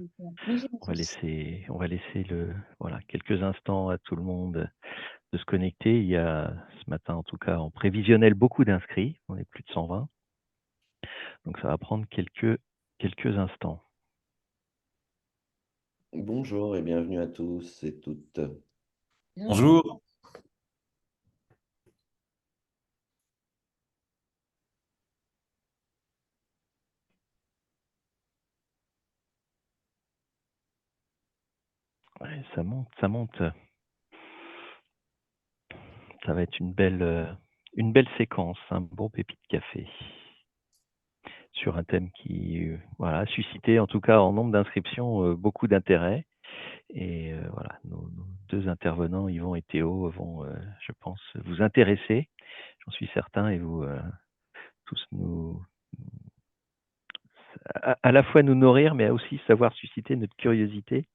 Mais j'ai On va laisser voilà, quelques instants à tout le monde de se connecter. Il y a ce matin, en tout cas, en prévisionnel, beaucoup d'inscrits. On est plus de 120. Donc ça va prendre quelques instants. Bonjour et bienvenue à tous et toutes. Bonjour. Bonjour. Ouais, ça monte, ça monte. Ça va être une belle séquence, un bon pépi de café sur un thème qui voilà, a suscité, en tout cas en nombre d'inscriptions, beaucoup d'intérêt. Et voilà, nos deux intervenants, Yvon et Théo, vont, je pense, vous intéresser, j'en suis certain, et vous tous à la fois nous nourrir, mais aussi savoir susciter notre curiosité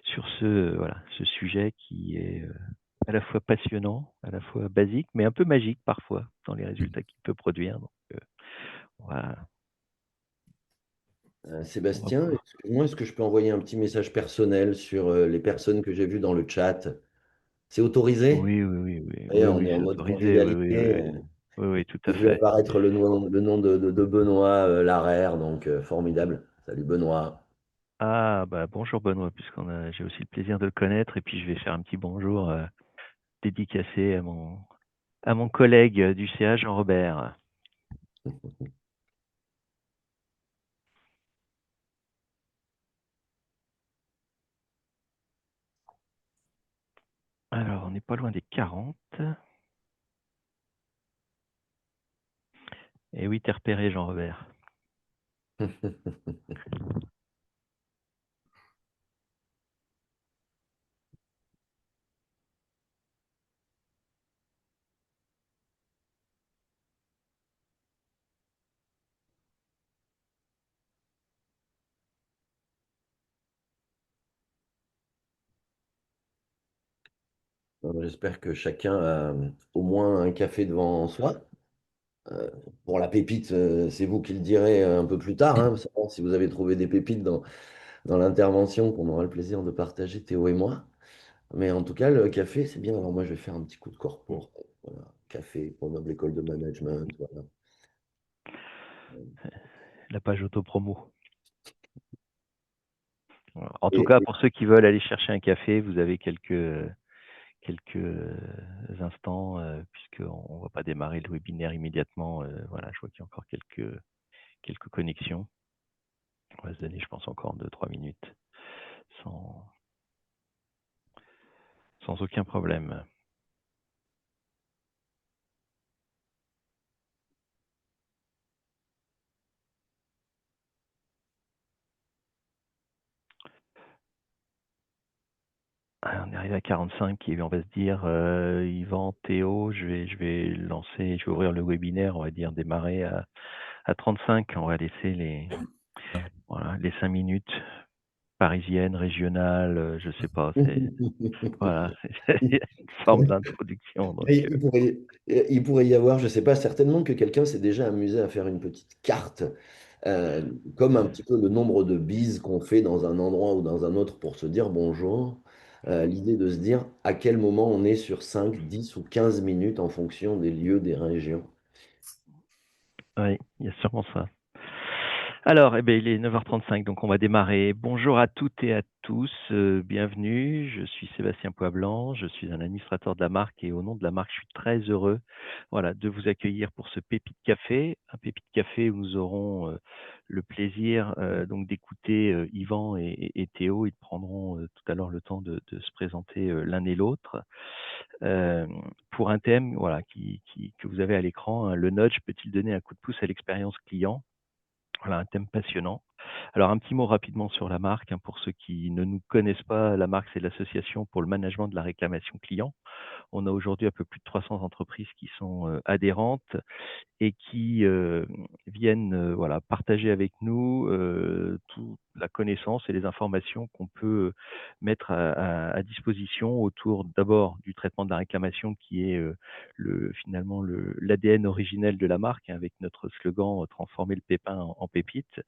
sur ce sujet qui est à la fois passionnant, à la fois basique, mais un peu magique parfois dans les résultats qu'il peut produire. Donc, on va, on va Sébastien, pouvoir. excuse-moi, est-ce que je peux envoyer un petit message personnel sur les personnes que j'ai vues dans le chat? C'est autorisé? Oui, oui, oui, oui, Et oui, on oui, est en c'est mode autorisé. Oui, oui, convivialité. oui, oui, oui, oui, tout J'ai à vu fait. apparaître le nom de Benoît Larère, donc formidable. Salut Benoît. Ah, bah bonjour Benoît, j'ai aussi le plaisir de le connaître, et puis je vais faire un petit bonjour dédicacé à mon collègue du CA, Jean-Robert. Alors, on n'est pas loin des 40. Et oui, t'es repéré, Jean-Robert. J'espère que chacun a au moins un café devant soi. Euh, pour la pépite, c'est vous qui le direz un peu plus tard, hein, savoir si vous avez trouvé des pépites dans l'intervention qu'on aura le plaisir de partager, Théo et moi. Mais en tout cas, le café, c'est bien. Alors moi, je vais faire un petit coup de corps. Voilà. Café, Grenoble École de Management. Voilà. La page autopromo. Voilà. En tout Et, cas, pour ceux qui veulent aller chercher un café, vous avez quelques instants, puisqu'on ne va pas démarrer le webinaire immédiatement. Voilà, je vois qu'il y a encore quelques connexions. On va se donner, je pense, encore 2-3 minutes sans, sans aucun problème. On est arrivé à 45 et on va se dire, Yvan, Théo, je vais lancer, je vais ouvrir le webinaire, on va dire démarrer à 35. On va laisser les 5 minutes parisiennes, régionales, je sais pas, voilà, c'est une forme d'introduction. Donc, Et il pourrait y avoir, je ne sais pas, certainement que quelqu'un s'est déjà amusé à faire une petite carte, euh, comme un petit peu le nombre de bises qu'on fait dans un endroit ou dans un autre pour se dire bonjour. L'idée de se dire à quel moment on est sur 5, 10 ou 15 minutes en fonction des lieux, des régions. oui, il y a sûrement ça. Alors, il est 9h35, donc on va démarrer. Bonjour à toutes et à tous, bienvenue. Je suis Sébastien Poivlan, je suis un administrateur de la marque, et au nom de la marque, je suis très heureux, voilà, de vous accueillir pour ce Pépite Café, un Pépite Café où nous aurons le plaisir donc d'écouter Yvan et Théo. Ils prendront tout à l'heure le temps de se présenter l'un et l'autre euh, pour un thème, voilà, que vous avez à l'écran, hein. Le nudge peut-il donner un coup de pouce à l'expérience client? Voilà, un thème passionnant. Alors, un petit mot rapidement sur la marque, hein, pour ceux qui ne nous connaissent pas. La marque, c'est l'Association pour le management de la réclamation client. On a aujourd'hui un peu plus de 300 entreprises qui sont adhérentes et qui viennent voilà, partager avec nous toute la connaissance et les informations qu'on peut mettre à disposition autour d'abord du traitement de la réclamation qui est finalement l'ADN originel de la marque, hein, avec notre slogan transformer le pépin en pépite,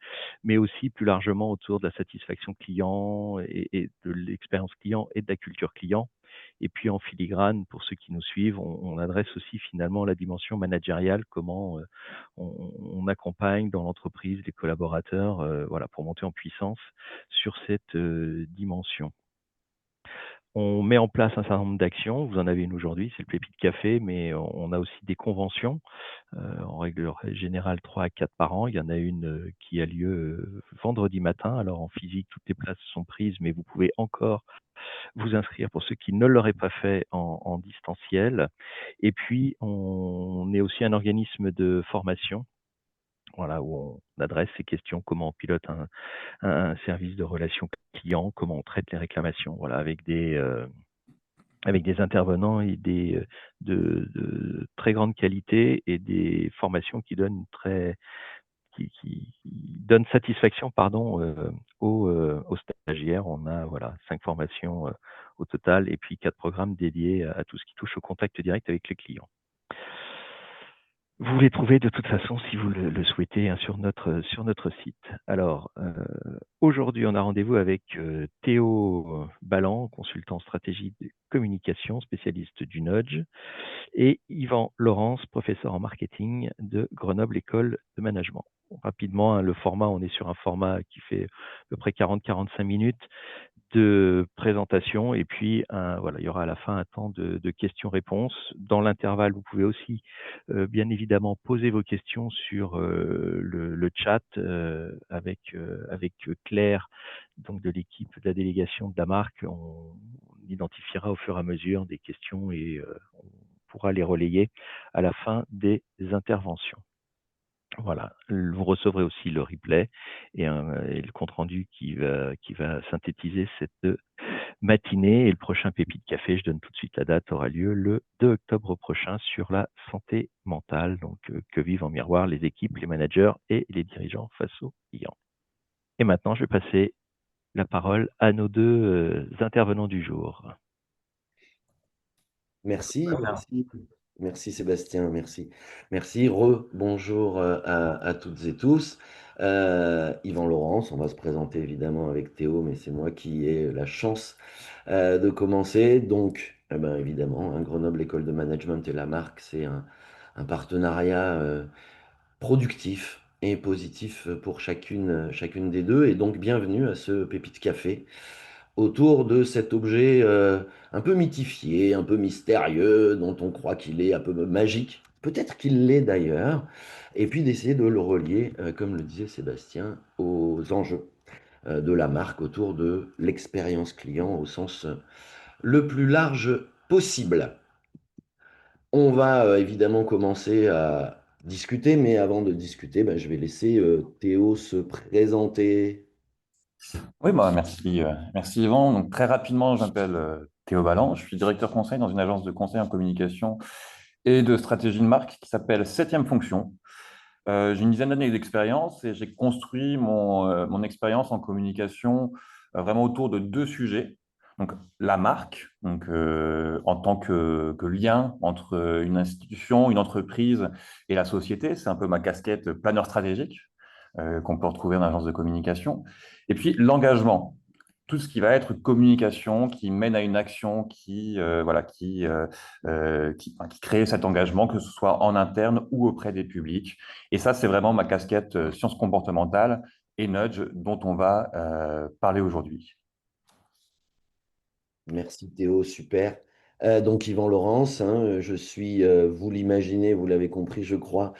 mais aussi plus largement autour de la satisfaction client et de l'expérience client et de la culture client. Et puis en filigrane, pour ceux qui nous suivent, on adresse aussi finalement la dimension managériale, comment on accompagne dans l'entreprise les collaborateurs voilà, pour monter en puissance sur cette dimension. On met en place un certain nombre d'actions. Vous en avez une aujourd'hui, c'est le Pépite Café, mais on a aussi des conventions, en règle générale 3 à 4 par an. Il y en a une qui a lieu vendredi matin. Alors en physique, toutes les places sont prises, mais vous pouvez encore vous inscrire pour ceux qui ne l'auraient pas fait en distanciel. Et puis, on est aussi un organisme de formation, voilà, où on adresse ces questions, comment on pilote un service de relations clients, comment on traite les réclamations, voilà, avec des intervenants et de très grande qualité et des formations qui donnent qui donne satisfaction pardon, aux stagiaires. On a voilà, 5 formations au total et puis 4 programmes dédiés à tout ce qui touche au contact direct avec les clients. Vous les trouvez de toute façon, si vous le souhaitez, hein, sur notre site. Alors, aujourd'hui, on a rendez-vous avec Théo Balland, consultant stratégie de communication, spécialiste du Nudge, et Yvan Laurence, professeur en marketing de Grenoble École de Management. Rapidement, hein, le format, on est sur un format qui fait à peu près 40-45 minutes de présentation et puis voilà, il y aura à la fin un temps de questions-réponses. Dans l'intervalle, vous pouvez aussi bien évidemment poser vos questions sur le chat avec Claire, donc de l'équipe de la délégation de la marque. On identifiera au fur et à mesure des questions et on pourra les relayer à la fin des interventions. Voilà, vous recevrez aussi le replay et le compte-rendu qui va synthétiser cette matinée. Et le prochain Pépite Café, je donne tout de suite la date, aura lieu le 2 octobre prochain sur la santé mentale. Donc, que vivent en miroir les équipes, les managers et les dirigeants face aux clients. Et maintenant, je vais passer la parole à nos deux intervenants du jour. Merci Sébastien, merci. Merci, bonjour à toutes et tous. Yvan Laurence, on va se présenter évidemment avec Théo, mais c'est moi qui ai la chance de commencer. Donc, eh ben, évidemment, Grenoble École de Management et la marque, c'est un partenariat productif et positif pour chacune des deux. Et donc, bienvenue à ce Pépite Café autour de cet objet un peu mythifié, un peu mystérieux, dont on croit qu'il est un peu magique. Peut-être qu'il l'est d'ailleurs. Et puis d'essayer de le relier, comme le disait Sébastien, aux enjeux de la marque autour de l'expérience client au sens le plus large possible. On va évidemment commencer à discuter, mais avant de discuter, ben, je vais laisser Théo se présenter. Oui, bah, merci Yvan. Donc, très rapidement, je m'appelle Théo Balland. Je suis directeur conseil dans une agence de conseil en communication et de stratégie de marque qui s'appelle Septième Fonction. J'ai une dizaine d'années d'expérience et j'ai construit mon expérience en communication vraiment autour de deux sujets. Donc, la marque, en tant que lien entre une institution, une entreprise et la société. C'est un peu ma casquette planeur stratégique qu'on peut retrouver en agence de communication. Et puis, l'engagement. Tout ce qui va être communication, qui mène à une action, qui crée cet engagement, que ce soit en interne ou auprès des publics. Et ça, c'est vraiment ma casquette sciences comportementales et nudge dont on va parler aujourd'hui. Merci Théo, super. Donc Yvan Laurence, je suis, vous l'imaginez, vous l'avez compris, je crois,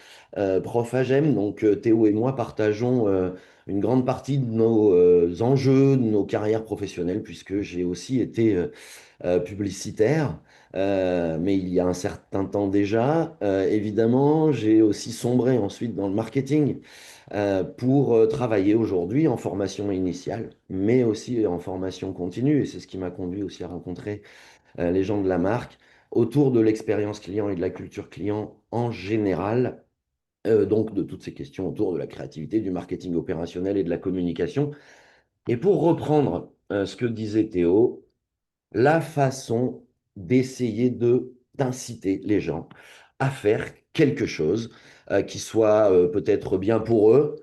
prof AGEM. Donc Théo et moi partageons une grande partie de nos enjeux, de nos carrières professionnelles, puisque j'ai aussi été publicitaire, mais il y a un certain temps déjà. Évidemment, j'ai aussi sombré ensuite dans le marketing pour travailler aujourd'hui en formation initiale, mais aussi en formation continue. Et c'est ce qui m'a conduit aussi à rencontrer les gens de la marque autour de l'expérience client et de la culture client en général, donc de toutes ces questions autour de la créativité, du marketing opérationnel et de la communication. Et pour reprendre ce que disait Théo, la façon d'essayer d'inciter les gens à faire quelque chose qui soit peut-être bien pour eux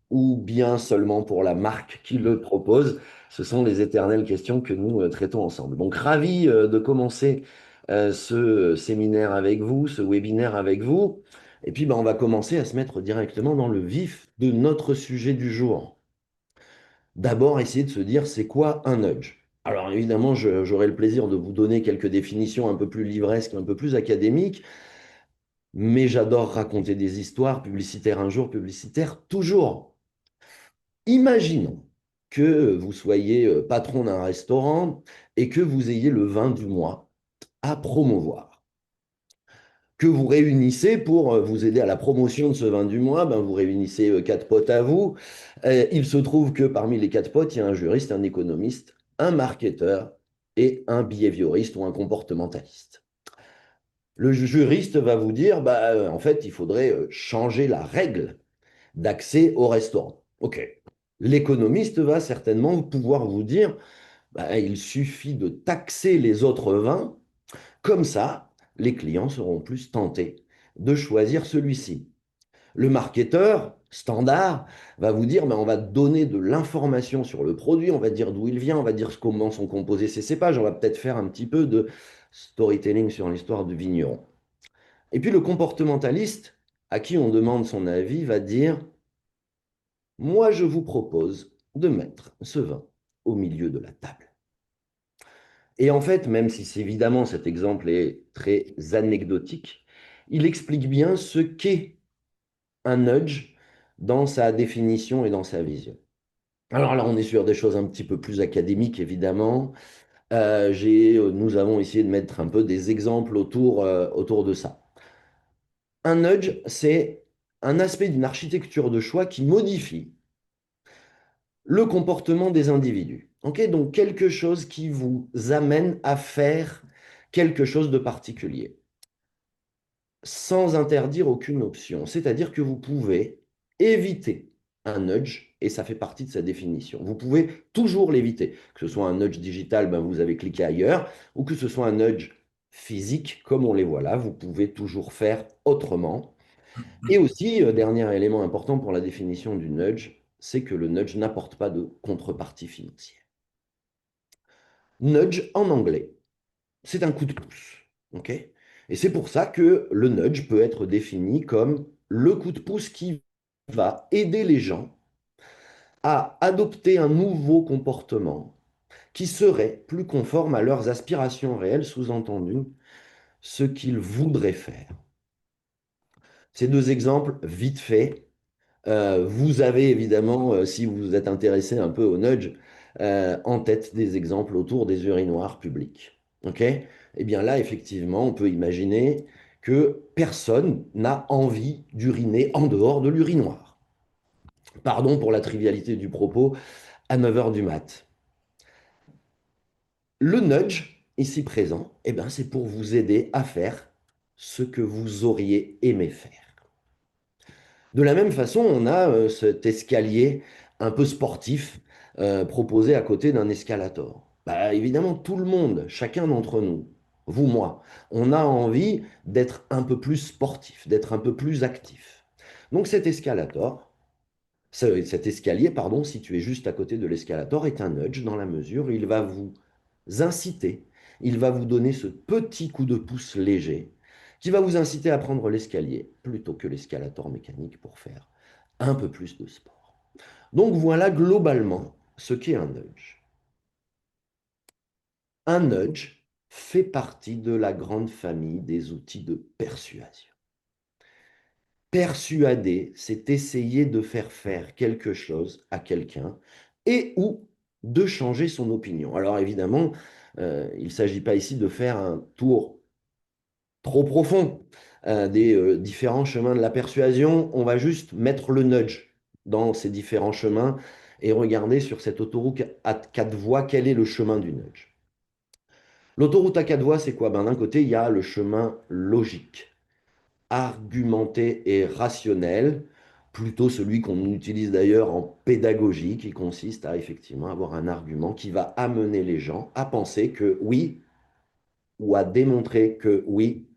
ou bien seulement pour la marque qui le propose. Ce sont les éternelles questions que nous traitons ensemble. Donc, ravi de commencer ce séminaire avec vous, ce webinaire avec vous. Et puis, ben, on va commencer à se mettre directement dans le vif de notre sujet du jour. D'abord, essayer de se dire, c'est quoi un nudge? Alors évidemment, j'aurai le plaisir de vous donner quelques définitions un peu plus livresques, un peu plus académiques, mais j'adore raconter des histoires, publicitaires un jour, publicitaires toujours. Imaginons que vous soyez patron d'un restaurant et que vous ayez le vin du mois à promouvoir. Que vous réunissez pour vous aider à la promotion de ce vin du mois, ben vous réunissez quatre potes à vous. Il se trouve que parmi les quatre potes, il y a un juriste, un économiste, un marketeur et un behavioriste ou un comportementaliste. Le juriste va vous dire, bah, en fait, il faudrait changer la règle d'accès au restaurant. OK. L'économiste va certainement pouvoir vous dire, bah, il suffit de taxer les autres vins, comme ça, les clients seront plus tentés de choisir celui-ci. Le marketeur standard va vous dire, ben, on va donner de l'information sur le produit, on va dire d'où il vient, on va dire comment sont composés ces cépages, on va peut-être faire un petit peu de storytelling sur l'histoire du vigneron. Et puis le comportementaliste, à qui on demande son avis, va dire, moi je vous propose de mettre ce vin au milieu de la table. Et en fait, même si évidemment cet exemple est très anecdotique, il explique bien ce qu'est un nudge dans sa définition et dans sa vision. Alors là, on est sur des choses un petit peu plus académiques, évidemment. Nous avons essayé de mettre un peu des exemples autour de ça. Un nudge, c'est un aspect d'une architecture de choix qui modifie le comportement des individus. Ok, donc quelque chose qui vous amène à faire quelque chose de particulier, sans interdire aucune option. C'est-à-dire que vous pouvez éviter un nudge, et ça fait partie de sa définition. Vous pouvez toujours l'éviter. Que ce soit un nudge digital, ben vous avez cliqué ailleurs, ou que ce soit un nudge physique, comme on les voit là, vous pouvez toujours faire autrement. Et aussi, dernier élément important pour la définition du nudge, c'est que le nudge n'apporte pas de contrepartie financière. Nudge en anglais, c'est un coup de pouce. Ok. Et c'est pour ça que le nudge peut être défini comme le coup de pouce qui va aider les gens à adopter un nouveau comportement qui serait plus conforme à leurs aspirations réelles, sous-entendu ce qu'ils voudraient faire. Ces deux exemples, vite fait, vous avez évidemment, si vous êtes intéressé un peu au nudge, en tête des exemples autour des urinoirs publics. Ok? Eh bien là, effectivement, on peut imaginer que personne n'a envie d'uriner en dehors de l'urinoir. Pardon pour la trivialité du propos, à 9 heures du mat. Le nudge, ici présent, eh ben, c'est pour vous aider à faire ce que vous auriez aimé faire. De la même façon, on a cet escalier un peu sportif proposé à côté d'un escalator. Bah, évidemment, tout le monde, chacun d'entre nous, vous, moi, on a envie d'être un peu plus sportif, d'être un peu plus actif. Donc cet escalier, pardon, situé juste à côté de l'escalator, est un nudge dans la mesure où il va vous inciter, il va vous donner ce petit coup de pouce léger qui va vous inciter à prendre l'escalier plutôt que l'escalator mécanique pour faire un peu plus de sport. Donc voilà globalement ce qu'est un nudge. Un nudge fait partie de la grande famille des outils de persuasion. Persuader, c'est essayer de faire quelque chose à quelqu'un et ou de changer son opinion. Alors évidemment, il ne s'agit pas ici de faire un tour trop profond des différents chemins de la persuasion. On va juste mettre le nudge dans ces différents chemins et regarder sur cette autoroute à quatre voies quel est le chemin du nudge. L'autoroute à 4 voies, c'est quoi? Ben, d'un côté, il y a le chemin logique, argumenté et rationnel, plutôt celui qu'on utilise d'ailleurs en pédagogie, qui consiste à effectivement avoir un argument qui va amener les gens à penser que oui, ou à démontrer que oui,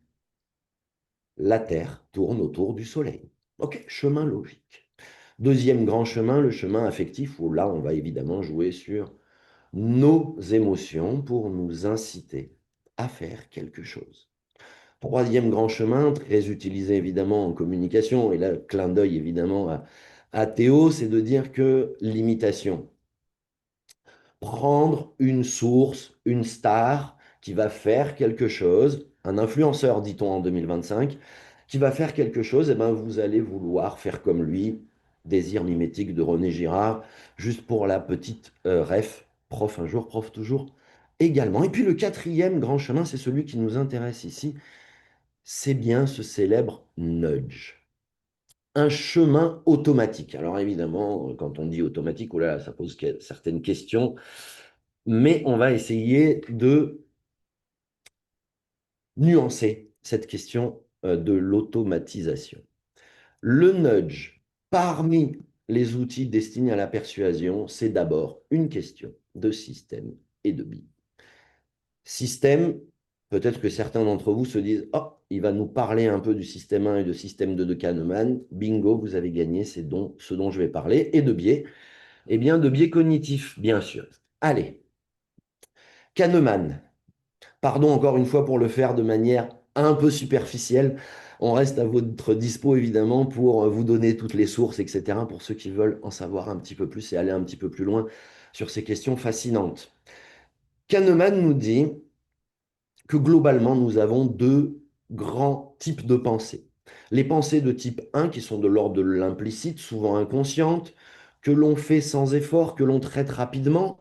la Terre tourne autour du Soleil. Ok, chemin logique. Deuxième grand chemin, le chemin affectif, où là, on va évidemment jouer sur nos émotions pour nous inciter à faire quelque chose. Troisième grand chemin, très utilisé évidemment en communication, et là, clin d'œil évidemment à Théo, c'est de dire que l'imitation, prendre une source, une star qui va faire quelque chose, un influenceur, dit-on en 2025, qui va faire quelque chose, et ben vous allez vouloir faire comme lui, désir mimétique de René Girard, juste pour la petite ref, prof un jour, prof toujours, également. Et puis le quatrième grand chemin, c'est celui qui nous intéresse ici, c'est bien ce célèbre nudge. Un chemin automatique. Alors évidemment, quand on dit automatique, oh là là, ça pose certaines questions, mais on va essayer de nuancer cette question de l'automatisation. Le nudge, parmi les outils destinés à la persuasion, c'est d'abord une question de système et de billes. Système, peut-être que certains d'entre vous se disent, oh, il va nous parler un peu du système 1 et de système 2 de Kahneman. Bingo, vous avez gagné, c'est ce dont je vais parler. Et de biais, eh bien de biais cognitifs, bien sûr. Allez, Kahneman. Pardon encore une fois pour le faire de manière un peu superficielle. On reste à votre dispo évidemment pour vous donner toutes les sources, etc. pour ceux qui veulent en savoir un petit peu plus et aller un petit peu plus loin sur ces questions fascinantes. Kahneman nous dit que globalement, nous avons deux grands types de pensées. Les pensées de type 1, qui sont de l'ordre de l'implicite, souvent inconscientes, que l'on fait sans effort, que l'on traite rapidement,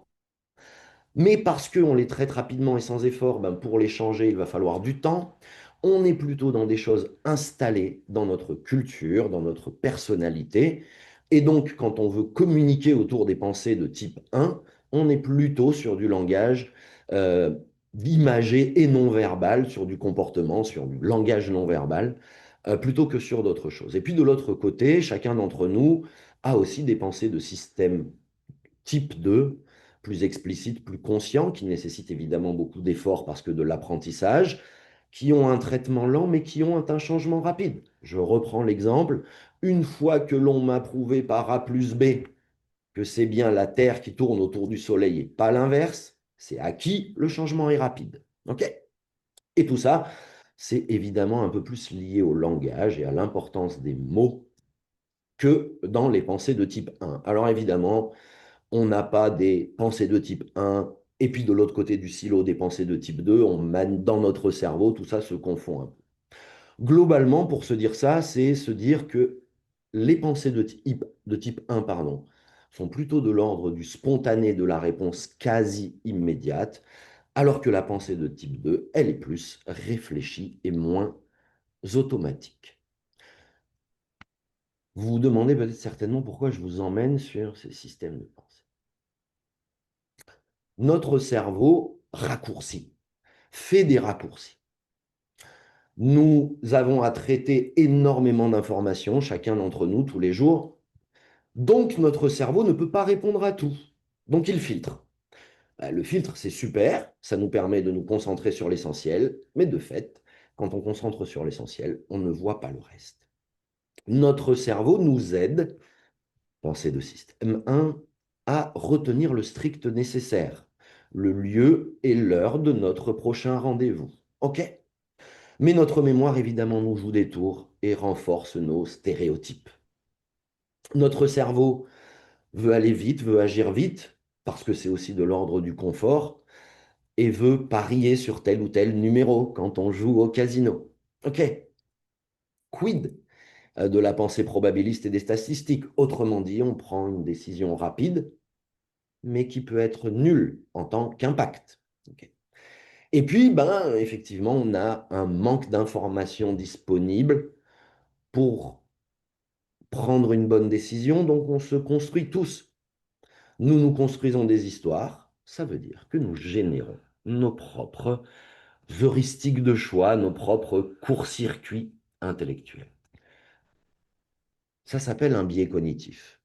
mais parce qu'on les traite rapidement et sans effort, ben pour les changer, il va falloir du temps. On est plutôt dans des choses installées dans notre culture, dans notre personnalité. Et donc, quand on veut communiquer autour des pensées de type 1, on est plutôt sur du langage imagé et non verbal, sur du comportement, sur du langage non verbal, plutôt que sur d'autres choses. Et puis de l'autre côté, chacun d'entre nous a aussi des pensées de système type 2, plus explicite, plus conscient, qui nécessite évidemment beaucoup d'efforts parce que de l'apprentissage, qui ont un traitement lent, mais qui ont un changement rapide. Je reprends l'exemple. Une fois que l'on m'a prouvé par A plus B que c'est bien la Terre qui tourne autour du Soleil et pas l'inverse, c'est acquis, le changement est rapide. OK? Et tout ça, c'est évidemment un peu plus lié au langage et à l'importance des mots que dans les pensées de type 1. Alors évidemment, on n'a pas des pensées de type 1 et puis de l'autre côté du silo des pensées de type 2. On mène dans notre cerveau, tout ça se confond un peu. Globalement, pour se dire ça, c'est se dire que les pensées de type 1 pardon, sont plutôt de l'ordre du spontané, de la réponse quasi immédiate, alors que la pensée de type 2, elle est plus réfléchie et moins automatique. Vous vous demandez peut-être certainement pourquoi je vous emmène sur ces systèmes de pensée. Notre cerveau raccourcit, fait des raccourcis. Nous avons à traiter énormément d'informations, chacun d'entre nous, tous les jours. Donc, notre cerveau ne peut pas répondre à tout. Donc, il filtre. Le filtre, c'est super, ça nous permet de nous concentrer sur l'essentiel, mais de fait, quand on concentre sur l'essentiel, on ne voit pas le reste. Notre cerveau nous aide, pensée de système 1, à retenir le strict nécessaire, le lieu et l'heure de notre prochain rendez-vous. OK? Mais notre mémoire, évidemment, nous joue des tours et renforce nos stéréotypes. Notre cerveau veut aller vite, veut agir vite, parce que c'est aussi de l'ordre du confort, et veut parier sur tel ou tel numéro quand on joue au casino. OK? Quid de la pensée probabiliste et des statistiques? Autrement dit, on prend une décision rapide, mais qui peut être nulle en tant qu'impact. OK? Et puis, ben, effectivement, on a un manque d'informations disponibles pour prendre une bonne décision, donc on se construit tous. Nous construisons des histoires, ça veut dire que nous générons nos propres heuristiques de choix, nos propres courts-circuits intellectuels. Ça s'appelle un biais cognitif.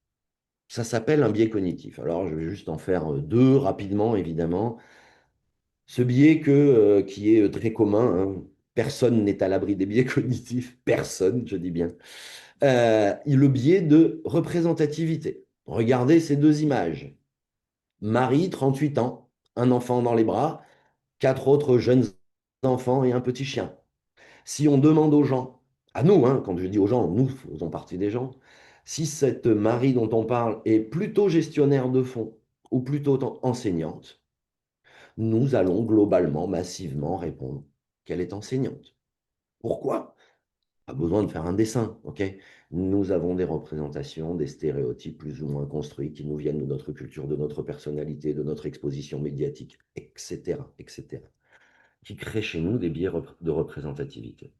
Ça s'appelle un biais cognitif. Alors, je vais juste en faire deux rapidement, évidemment. Ce biais qui est très commun, hein. Personne n'est à l'abri des biais cognitifs, personne, je dis bien. Le biais de représentativité. Regardez ces deux images. Marie, 38 ans, un enfant dans les bras, quatre autres jeunes enfants et un petit chien. Si on demande aux gens, à nous, hein, quand je dis aux gens, nous faisons partie des gens, si cette Marie dont on parle est plutôt gestionnaire de fonds ou plutôt enseignante, nous allons globalement, massivement répondre qu'elle est enseignante. Pourquoi? Pas besoin de faire un dessin, ok? Nous avons des représentations, des stéréotypes plus ou moins construits qui nous viennent de notre culture, de notre personnalité, de notre exposition médiatique, etc., etc., qui créent chez nous des biais de représentativité.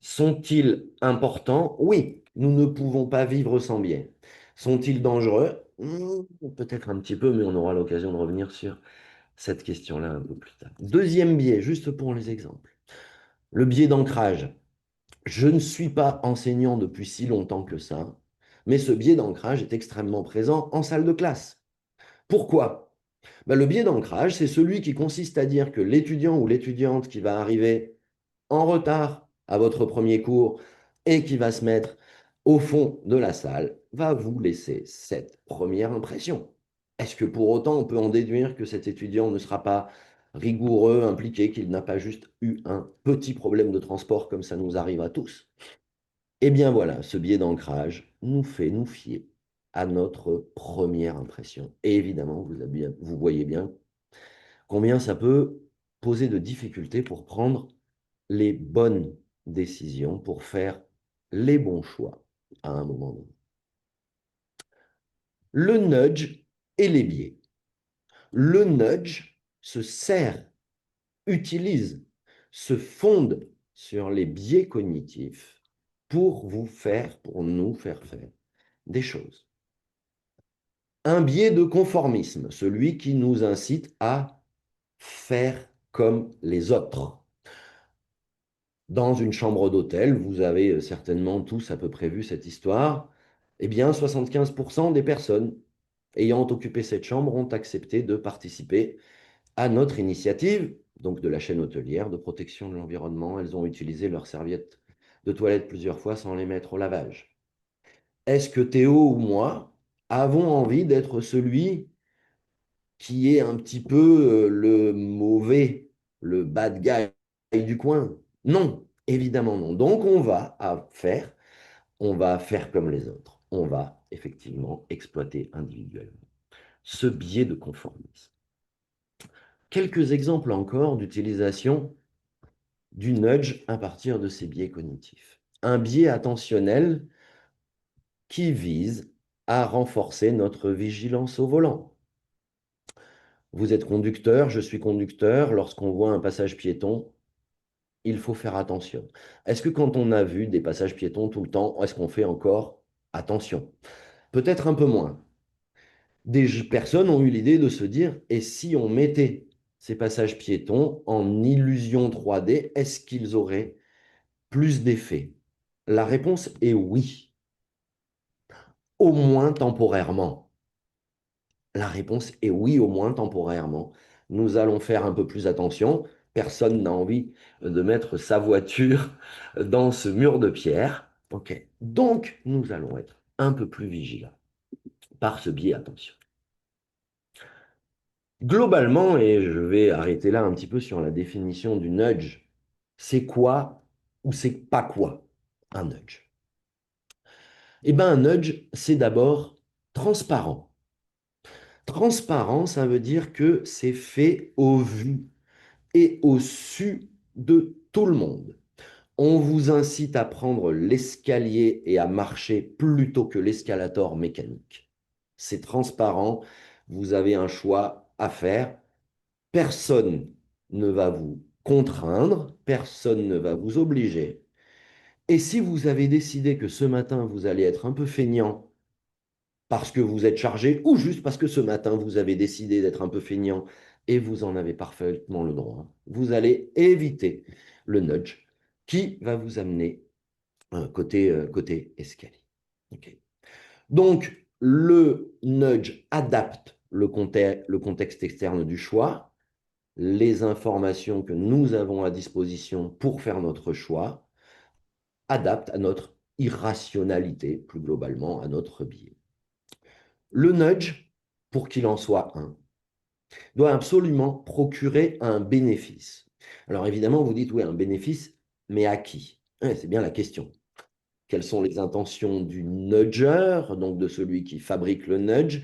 Sont-ils importants? Oui, nous ne pouvons pas vivre sans biais. Sont-ils dangereux? Peut-être un petit peu, mais on aura l'occasion de revenir sur cette question-là un peu plus tard. Deuxième biais, juste pour les exemples. Le biais d'ancrage. Je ne suis pas enseignant depuis si longtemps que ça, mais ce biais d'ancrage est extrêmement présent en salle de classe. Pourquoi? Ben, le biais d'ancrage, c'est celui qui consiste à dire que l'étudiant ou l'étudiante qui va arriver en retard à votre premier cours et qui va se mettre au fond de la salle va vous laisser cette première impression. Est-ce que pour autant on peut en déduire que cet étudiant ne sera pas rigoureux, impliqué, qu'il n'a pas juste eu un petit problème de transport comme ça nous arrive à tous? Eh bien voilà, ce biais d'ancrage nous fait nous fier à notre première impression. Et évidemment, vous voyez bien combien ça peut poser de difficultés pour prendre les bonnes décisions, pour faire les bons choix à un moment donné. Le nudge et les biais. Le nudge se sert, utilise, se fonde sur les biais cognitifs pour pour nous faire faire des choses. Un biais de conformisme, celui qui nous incite à faire comme les autres. Dans une chambre d'hôtel, vous avez certainement tous à peu près vu cette histoire, eh bien 75% des personnes ayant occupé cette chambre ont accepté de participer à notre initiative, donc de la chaîne hôtelière de protection de l'environnement. Elles ont utilisé leurs serviettes de toilette plusieurs fois sans les mettre au lavage. Est-ce que Théo ou moi avons envie d'être celui qui est un petit peu le mauvais, le bad guy du coin? Non, évidemment non. Donc on va faire comme les autres. On va effectivement exploiter individuellement ce biais de conformisme. Quelques exemples encore d'utilisation du nudge à partir de ces biais cognitifs. Un biais attentionnel qui vise à renforcer notre vigilance au volant. Vous êtes conducteur, je suis conducteur. Lorsqu'on voit un passage piéton, il faut faire attention. Est-ce que quand on a vu des passages piétons tout le temps, est-ce qu'on fait encore attention? Peut-être un peu moins. Des personnes ont eu l'idée de se dire, et si on mettait ces passages piétons en illusion 3D, est-ce qu'ils auraient plus d'effet? La réponse est oui, au moins temporairement. La réponse est oui, au moins temporairement. Nous allons faire un peu plus attention. Personne n'a envie de mettre sa voiture dans ce mur de pierre. OK. Donc, nous allons être un peu plus vigilants par ce biais attention. Globalement, et je vais arrêter là un petit peu sur la définition du nudge, c'est quoi ou c'est pas quoi un nudge? Eh bien, un nudge, c'est d'abord transparent. Transparent, ça veut dire que c'est fait au vu et au su de tout le monde. On vous incite à prendre l'escalier et à marcher plutôt que l'escalator mécanique. C'est transparent, vous avez un choix à faire. Personne ne va vous contraindre, personne ne va vous obliger. Et si vous avez décidé que ce matin, vous allez être un peu feignant parce que vous êtes chargé ou juste parce que ce matin, vous avez décidé d'être un peu feignant et vous en avez parfaitement le droit. Vous allez éviter le nudge qui va vous amener côté escalier. Ok. Donc, le nudge adapte le contexte externe du choix, les informations que nous avons à disposition pour faire notre choix, adapte à notre irrationalité, plus globalement, à notre biais. Le nudge, pour qu'il en soit un, doit absolument procurer un bénéfice. Alors évidemment, vous dites, oui, un bénéfice, mais à qui? C'est bien la question. Quelles sont les intentions du nudger, donc de celui qui fabrique le nudge,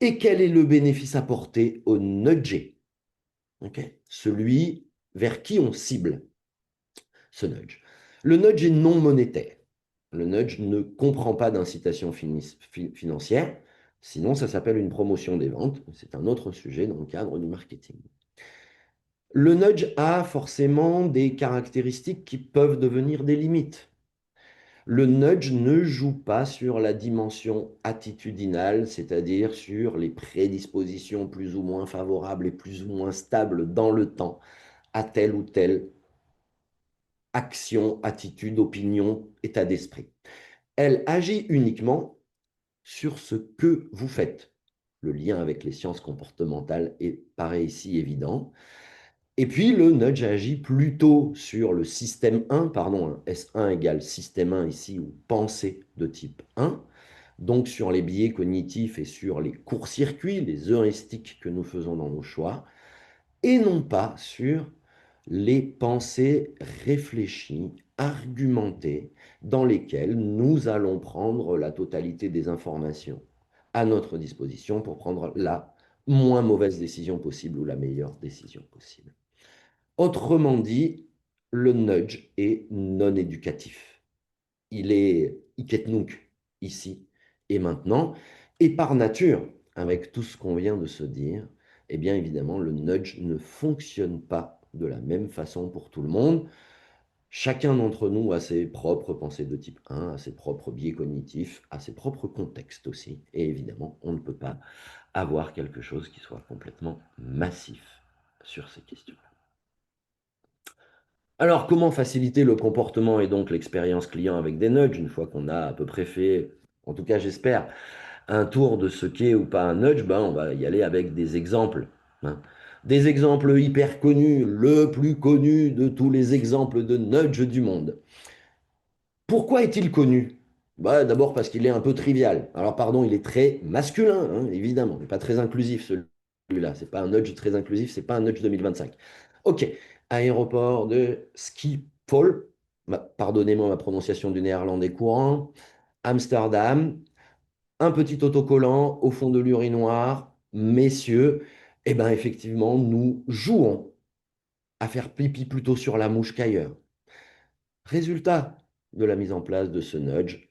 et quel est le bénéfice apporté au nudger, okay? Celui vers qui on cible ce nudge. Le nudge est non monétaire. Le nudge ne comprend pas d'incitation financière, sinon ça s'appelle une promotion des ventes. C'est un autre sujet dans le cadre du marketing. Le nudge a forcément des caractéristiques qui peuvent devenir des limites. Le nudge ne joue pas sur la dimension attitudinale, c'est-à-dire sur les prédispositions plus ou moins favorables et plus ou moins stables dans le temps à telle ou telle action, attitude, opinion, état d'esprit. Elle agit uniquement sur ce que vous faites. Le lien avec les sciences comportementales paraît ici évident. Et puis, le nudge agit plutôt sur le système 1, pardon, S1 égale système 1 ici, ou pensée de type 1, donc sur les biais cognitifs et sur les courts-circuits, les heuristiques que nous faisons dans nos choix, et non pas sur les pensées réfléchies, argumentées, dans lesquelles nous allons prendre la totalité des informations à notre disposition pour prendre la moins mauvaise décision possible ou la meilleure décision possible. Autrement dit, le nudge est non éducatif. Il est iketnunk, ici et maintenant, et par nature, avec tout ce qu'on vient de se dire, eh bien évidemment, le nudge ne fonctionne pas de la même façon pour tout le monde. Chacun d'entre nous a ses propres pensées de type 1, a ses propres biais cognitifs, a ses propres contextes aussi. Et évidemment, on ne peut pas avoir quelque chose qui soit complètement massif sur ces questions. Alors, comment faciliter le comportement et donc l'expérience client avec des nudges une fois qu'on a à peu près fait, en tout cas j'espère, un tour de ce qu'est ou pas un nudge, ben, on va y aller avec des exemples, hein. Des exemples hyper connus, le plus connu de tous les exemples de nudge du monde. Pourquoi est-il connu? Bah, d'abord parce qu'il est un peu trivial. Alors pardon, il est très masculin, hein, évidemment, mais pas très inclusif celui-là. C'est pas un nudge très inclusif, c'est pas un nudge 2025. Ok, aéroport de Schiphol, pardonnez-moi ma prononciation du néerlandais courant, Amsterdam, un petit autocollant au fond de l'urinoir, messieurs, eh bien effectivement, nous jouons à faire pipi plutôt sur la mouche qu'ailleurs. Résultat de la mise en place de ce nudge,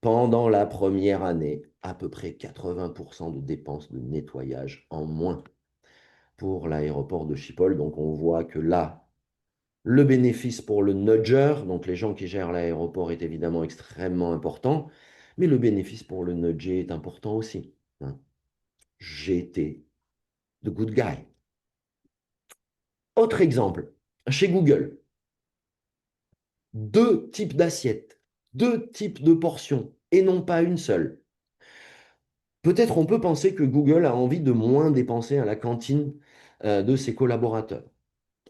pendant la première année, à peu près 80% de dépenses de nettoyage en moins pour l'aéroport de Schiphol. Donc on voit que là, le bénéfice pour le nudger, donc les gens qui gèrent l'aéroport, est évidemment extrêmement important, mais le bénéfice pour le nudger est important aussi, hein. J'ai été the good guy. Autre exemple, chez Google, deux types d'assiettes, deux types de portions, et non pas une seule. Peut-être on peut penser que Google a envie de moins dépenser à la cantine de ses collaborateurs.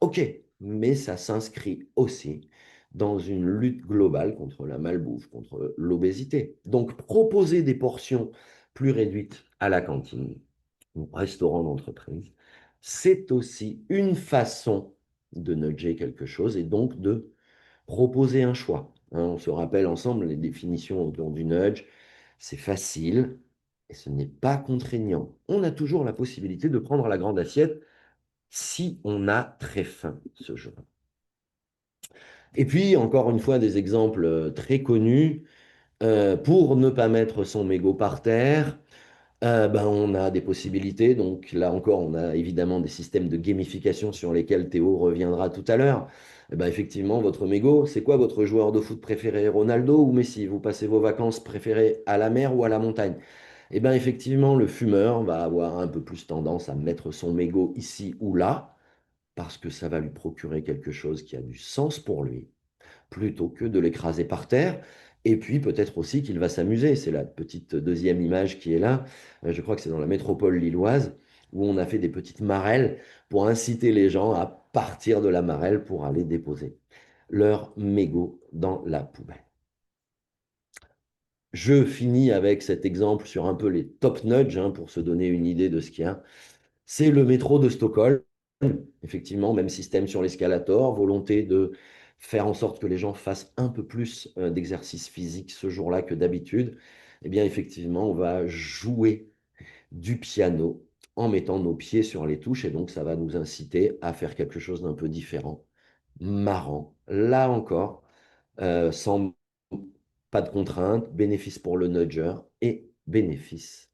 Ok, mais ça s'inscrit aussi dans une lutte globale contre la malbouffe, contre l'obésité. Donc proposer des portions plus réduites à la cantine ou restaurant d'entreprise, c'est aussi une façon de nudger quelque chose et donc de proposer un choix, hein. On se rappelle ensemble les définitions autour du nudge. C'est facile et ce n'est pas contraignant. On a toujours la possibilité de prendre la grande assiette si on a très faim ce jour. Et puis, encore une fois, des exemples très connus. Pour ne pas mettre son mégot par terre, ben, on a des possibilités. Donc là encore, on a évidemment des systèmes de gamification sur lesquels Théo reviendra tout à l'heure. Eh ben, effectivement, votre mégot, c'est quoi votre joueur de foot préféré, Ronaldo ou Messi? Vous passez vos vacances préférées à la mer ou à la montagne? Eh bien, effectivement, le fumeur va avoir un peu plus tendance à mettre son mégot ici ou là, parce que ça va lui procurer quelque chose qui a du sens pour lui, plutôt que de l'écraser par terre. Et puis peut-être aussi qu'il va s'amuser. C'est la petite deuxième image qui est là. Je crois que c'est dans la métropole lilloise, où on a fait des petites marelles pour inciter les gens à partir de la marelle pour aller déposer leur mégot dans la poubelle. Je finis avec cet exemple sur un peu les top nudge, hein, pour se donner une idée de ce qu'il y a. C'est le métro de Stockholm. Effectivement, même système sur l'escalator, volonté de faire en sorte que les gens fassent un peu plus d'exercice physique ce jour-là que d'habitude. Eh bien, effectivement, on va jouer du piano en mettant nos pieds sur les touches et donc ça va nous inciter à faire quelque chose d'un peu différent, marrant. Là encore, sans pas de contrainte, bénéfice pour le nudger et bénéfice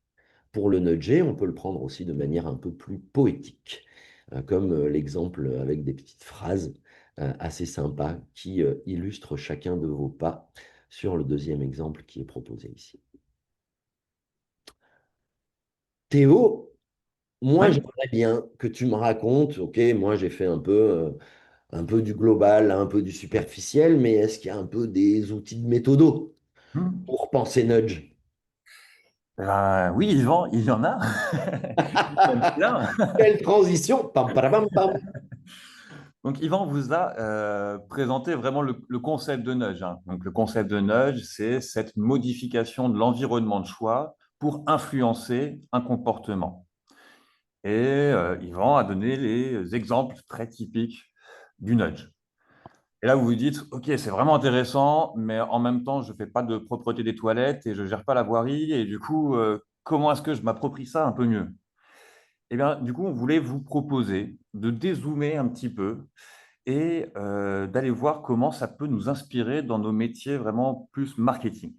pour le nudger. On peut le prendre aussi de manière un peu plus poétique, comme l'exemple avec des petites phrases assez sympas qui illustrent chacun de vos pas sur le deuxième exemple qui est proposé ici. Théo, moi Oui. j'aimerais bien que tu me racontes, ok, moi j'ai fait un peu du global, un peu du superficiel, mais est-ce qu'il y a un peu des outils de méthodo Hmm. pour penser nudge? Oui, Yvan, il y en a. Même plein. Quelle transition! Pam, pam, pam. Donc, Yvan vous a présenté vraiment le concept de nudge, hein. Donc, le concept de nudge, c'est cette modification de l'environnement de choix pour influencer un comportement. Et Yvan a donné les exemples très typiques du nudge. Et là, vous vous dites, OK, c'est vraiment intéressant, mais en même temps, je ne fais pas de propreté des toilettes et je ne gère pas la voirie. Et du coup, comment est-ce que je m'approprie ça un peu mieux? Eh bien, du coup, on voulait vous proposer de dézoomer un petit peu et d'aller voir comment ça peut nous inspirer dans nos métiers vraiment plus marketing.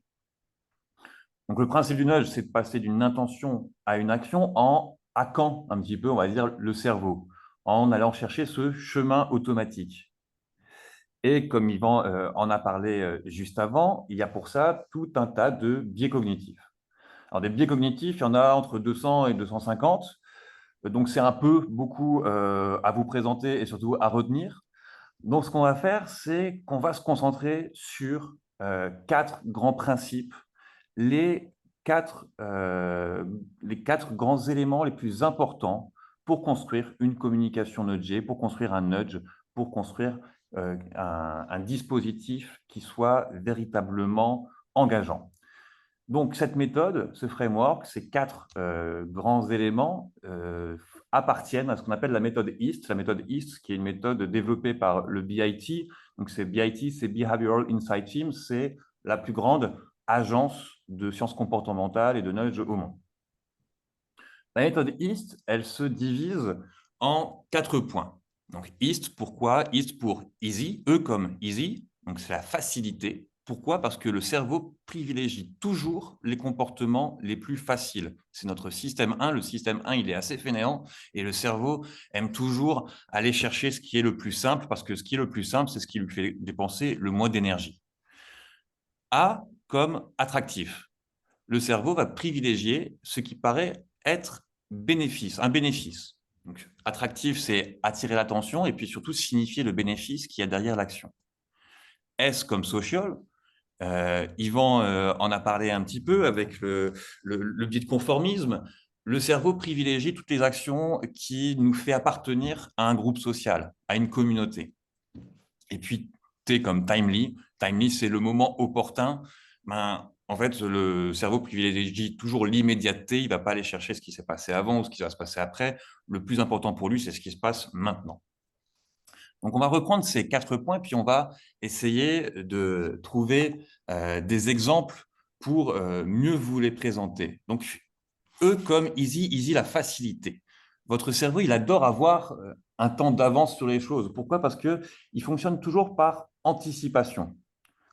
Donc, le principe du nudge, c'est de passer d'une intention à une action en hackant un petit peu, on va dire, le cerveau, en allant chercher ce chemin automatique. Et comme Yvan en a parlé juste avant, il y a pour ça tout un tas de biais cognitifs. Alors, des biais cognitifs, il y en a entre 200 et 250. Donc, c'est un peu beaucoup à vous présenter et surtout à retenir. Donc, ce qu'on va faire, c'est qu'on va se concentrer sur quatre grands principes, les les quatre grands éléments les plus importants pour construire une communication nudgée, pour construire un nudge, pour construire un dispositif qui soit véritablement engageant. Donc, cette méthode, ce framework, ces quatre grands éléments appartiennent à ce qu'on appelle la méthode EAST. La méthode EAST, qui est une méthode développée par le BIT. Donc, BIT, c'est Behavioral Insight Team, c'est la plus grande agence de sciences comportementales et de nudge au monde. La méthode EAST, elle se divise en quatre points. Donc, EAST, pourquoi? EAST pour easy, E comme easy, donc c'est la facilité. Pourquoi? Parce que le cerveau privilégie toujours les comportements les plus faciles. C'est notre système 1. Le système 1, il est assez fainéant et le cerveau aime toujours aller chercher ce qui est le plus simple parce que ce qui est le plus simple, c'est ce qui lui fait dépenser le moins d'énergie. A comme attractif. Le cerveau va privilégier ce qui paraît être un bénéfice. Donc, attractif, c'est attirer l'attention et puis surtout signifier le bénéfice qu'il y a derrière l'action. S comme social, Yvan en a parlé un petit peu avec le biais de conformisme. Le cerveau privilégie toutes les actions qui nous fait appartenir à un groupe social, à une communauté. Et puis, T comme timely. Timely, c'est le moment opportun. En fait, le cerveau privilégie toujours l'immédiateté. Il ne va pas aller chercher ce qui s'est passé avant ou ce qui va se passer après. Le plus important pour lui, c'est ce qui se passe maintenant. Donc, on va reprendre ces quatre points, puis on va essayer de trouver des exemples pour mieux vous les présenter. Donc, E comme easy, easy, la facilité. Votre cerveau, il adore avoir un temps d'avance sur les choses. Pourquoi? Parce qu'il fonctionne toujours par anticipation.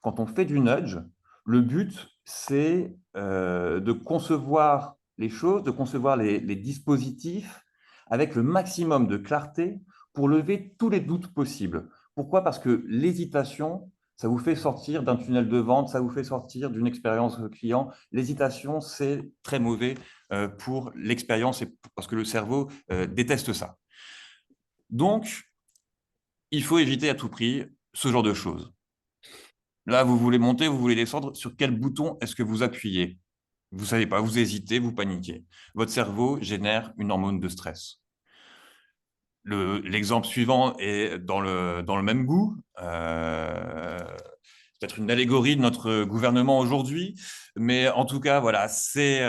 Quand on fait du nudge, le but, c'est de concevoir les choses, de concevoir les dispositifs avec le maximum de clarté pour lever tous les doutes possibles. Pourquoi? Parce que l'hésitation, Ça vous fait sortir d'un tunnel de vente, ça vous fait sortir d'une expérience client. L'hésitation, c'est très mauvais pour l'expérience parce que le cerveau déteste ça. Donc, il faut éviter à tout prix ce genre de choses. Là, vous voulez monter, vous voulez descendre, sur quel bouton est-ce que vous appuyez? Vous ne savez pas, vous hésitez, vous paniquez. Votre cerveau génère une hormone de stress. L'exemple suivant est dans le même goût. Peut-être une allégorie de notre gouvernement aujourd'hui, mais en tout cas, voilà, c'est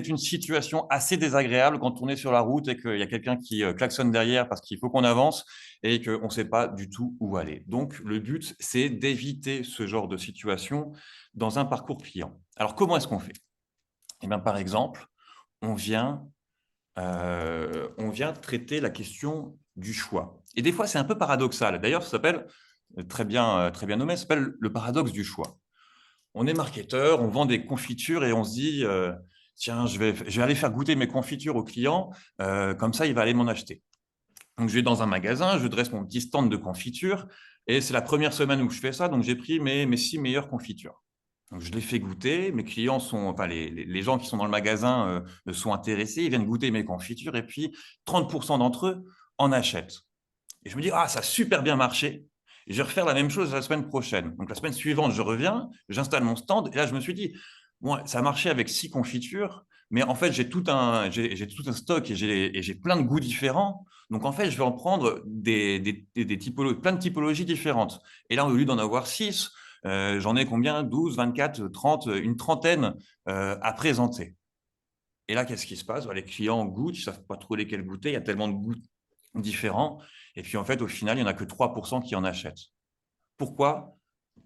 une situation assez désagréable quand on est sur la route et qu'il y a quelqu'un qui klaxonne derrière parce qu'il faut qu'on avance et qu'on ne sait pas du tout où aller. Donc, le but, c'est d'éviter ce genre de situation dans un parcours client. Alors, comment est-ce qu'on fait? Eh bien, par exemple, on vient traiter la question du choix. Et des fois, c'est un peu paradoxal. D'ailleurs, ça s'appelle, très bien nommé, ça s'appelle le paradoxe du choix. On est marketeur, on vend des confitures et on se dit, tiens, je vais aller faire goûter mes confitures au client, comme ça, il va aller m'en acheter. Donc, je vais dans un magasin, je dresse mon petit stand de confitures, et c'est la première semaine où je fais ça, donc j'ai pris mes 6 meilleures confitures. Donc, je les fais goûter, mes clients sont, enfin, les gens qui sont dans le magasin sont intéressés, ils viennent goûter mes confitures, et puis 30% d'entre eux en achètent. Et je me dis, ah, ça a super bien marché, et je vais refaire la même chose la semaine prochaine. Donc, la semaine suivante, je reviens, j'installe mon stand, et là, je me suis dit, bon, ça a marché avec 6 confitures, mais en fait, j'ai tout un stock et j'ai plein de goûts différents. Donc, en fait, je vais en prendre plein de typologies différentes. Et là, au lieu d'en avoir 6, j'en ai combien? 12, 24, 30, une trentaine à présenter. Et là, qu'est-ce qui se passe? Les clients goûtent, ils ne savent pas trop lesquels goûter, il y a tellement de goûts différents. Et puis, en fait, au final, il n'y en a que 3% qui en achètent. Pourquoi?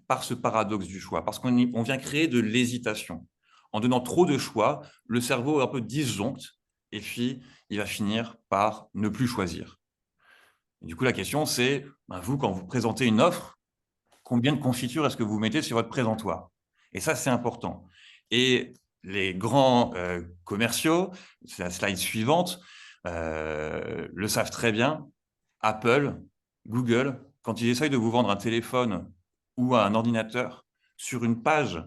Par ce paradoxe du choix, parce qu'on vient créer de l'hésitation. En donnant trop de choix, le cerveau est un peu disjoncte et puis il va finir par ne plus choisir. Et du coup, la question, c'est, vous, quand vous présentez une offre, combien de confitures est-ce que vous mettez sur votre présentoir? Et ça, c'est important. Et les grands commerciaux, c'est la slide suivante, le savent très bien. Apple, Google, quand ils essayent de vous vendre un téléphone ou un ordinateur, sur une page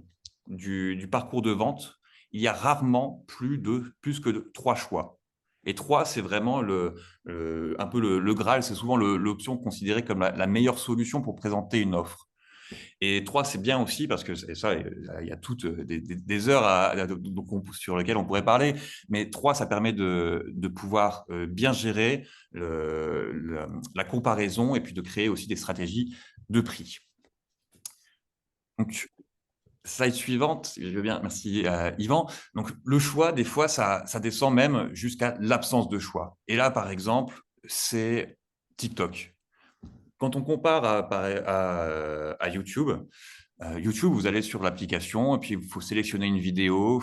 du parcours de vente, il y a rarement plus que 3 choix. Et 3, c'est vraiment un peu le Graal, c'est souvent l'option considérée comme la meilleure solution pour présenter une offre. Et 3, c'est bien aussi parce que ça, il y a toutes des heures sur lesquelles on pourrait parler, mais 3, ça permet de pouvoir bien gérer la comparaison et puis de créer aussi des stratégies de prix. Donc, slide suivante, je veux bien, merci Yvan. Donc, le choix, des fois, ça descend même jusqu'à l'absence de choix. Et là, par exemple, c'est TikTok. Quand on compare à YouTube, YouTube, vous allez sur l'application et puis il faut sélectionner une vidéo,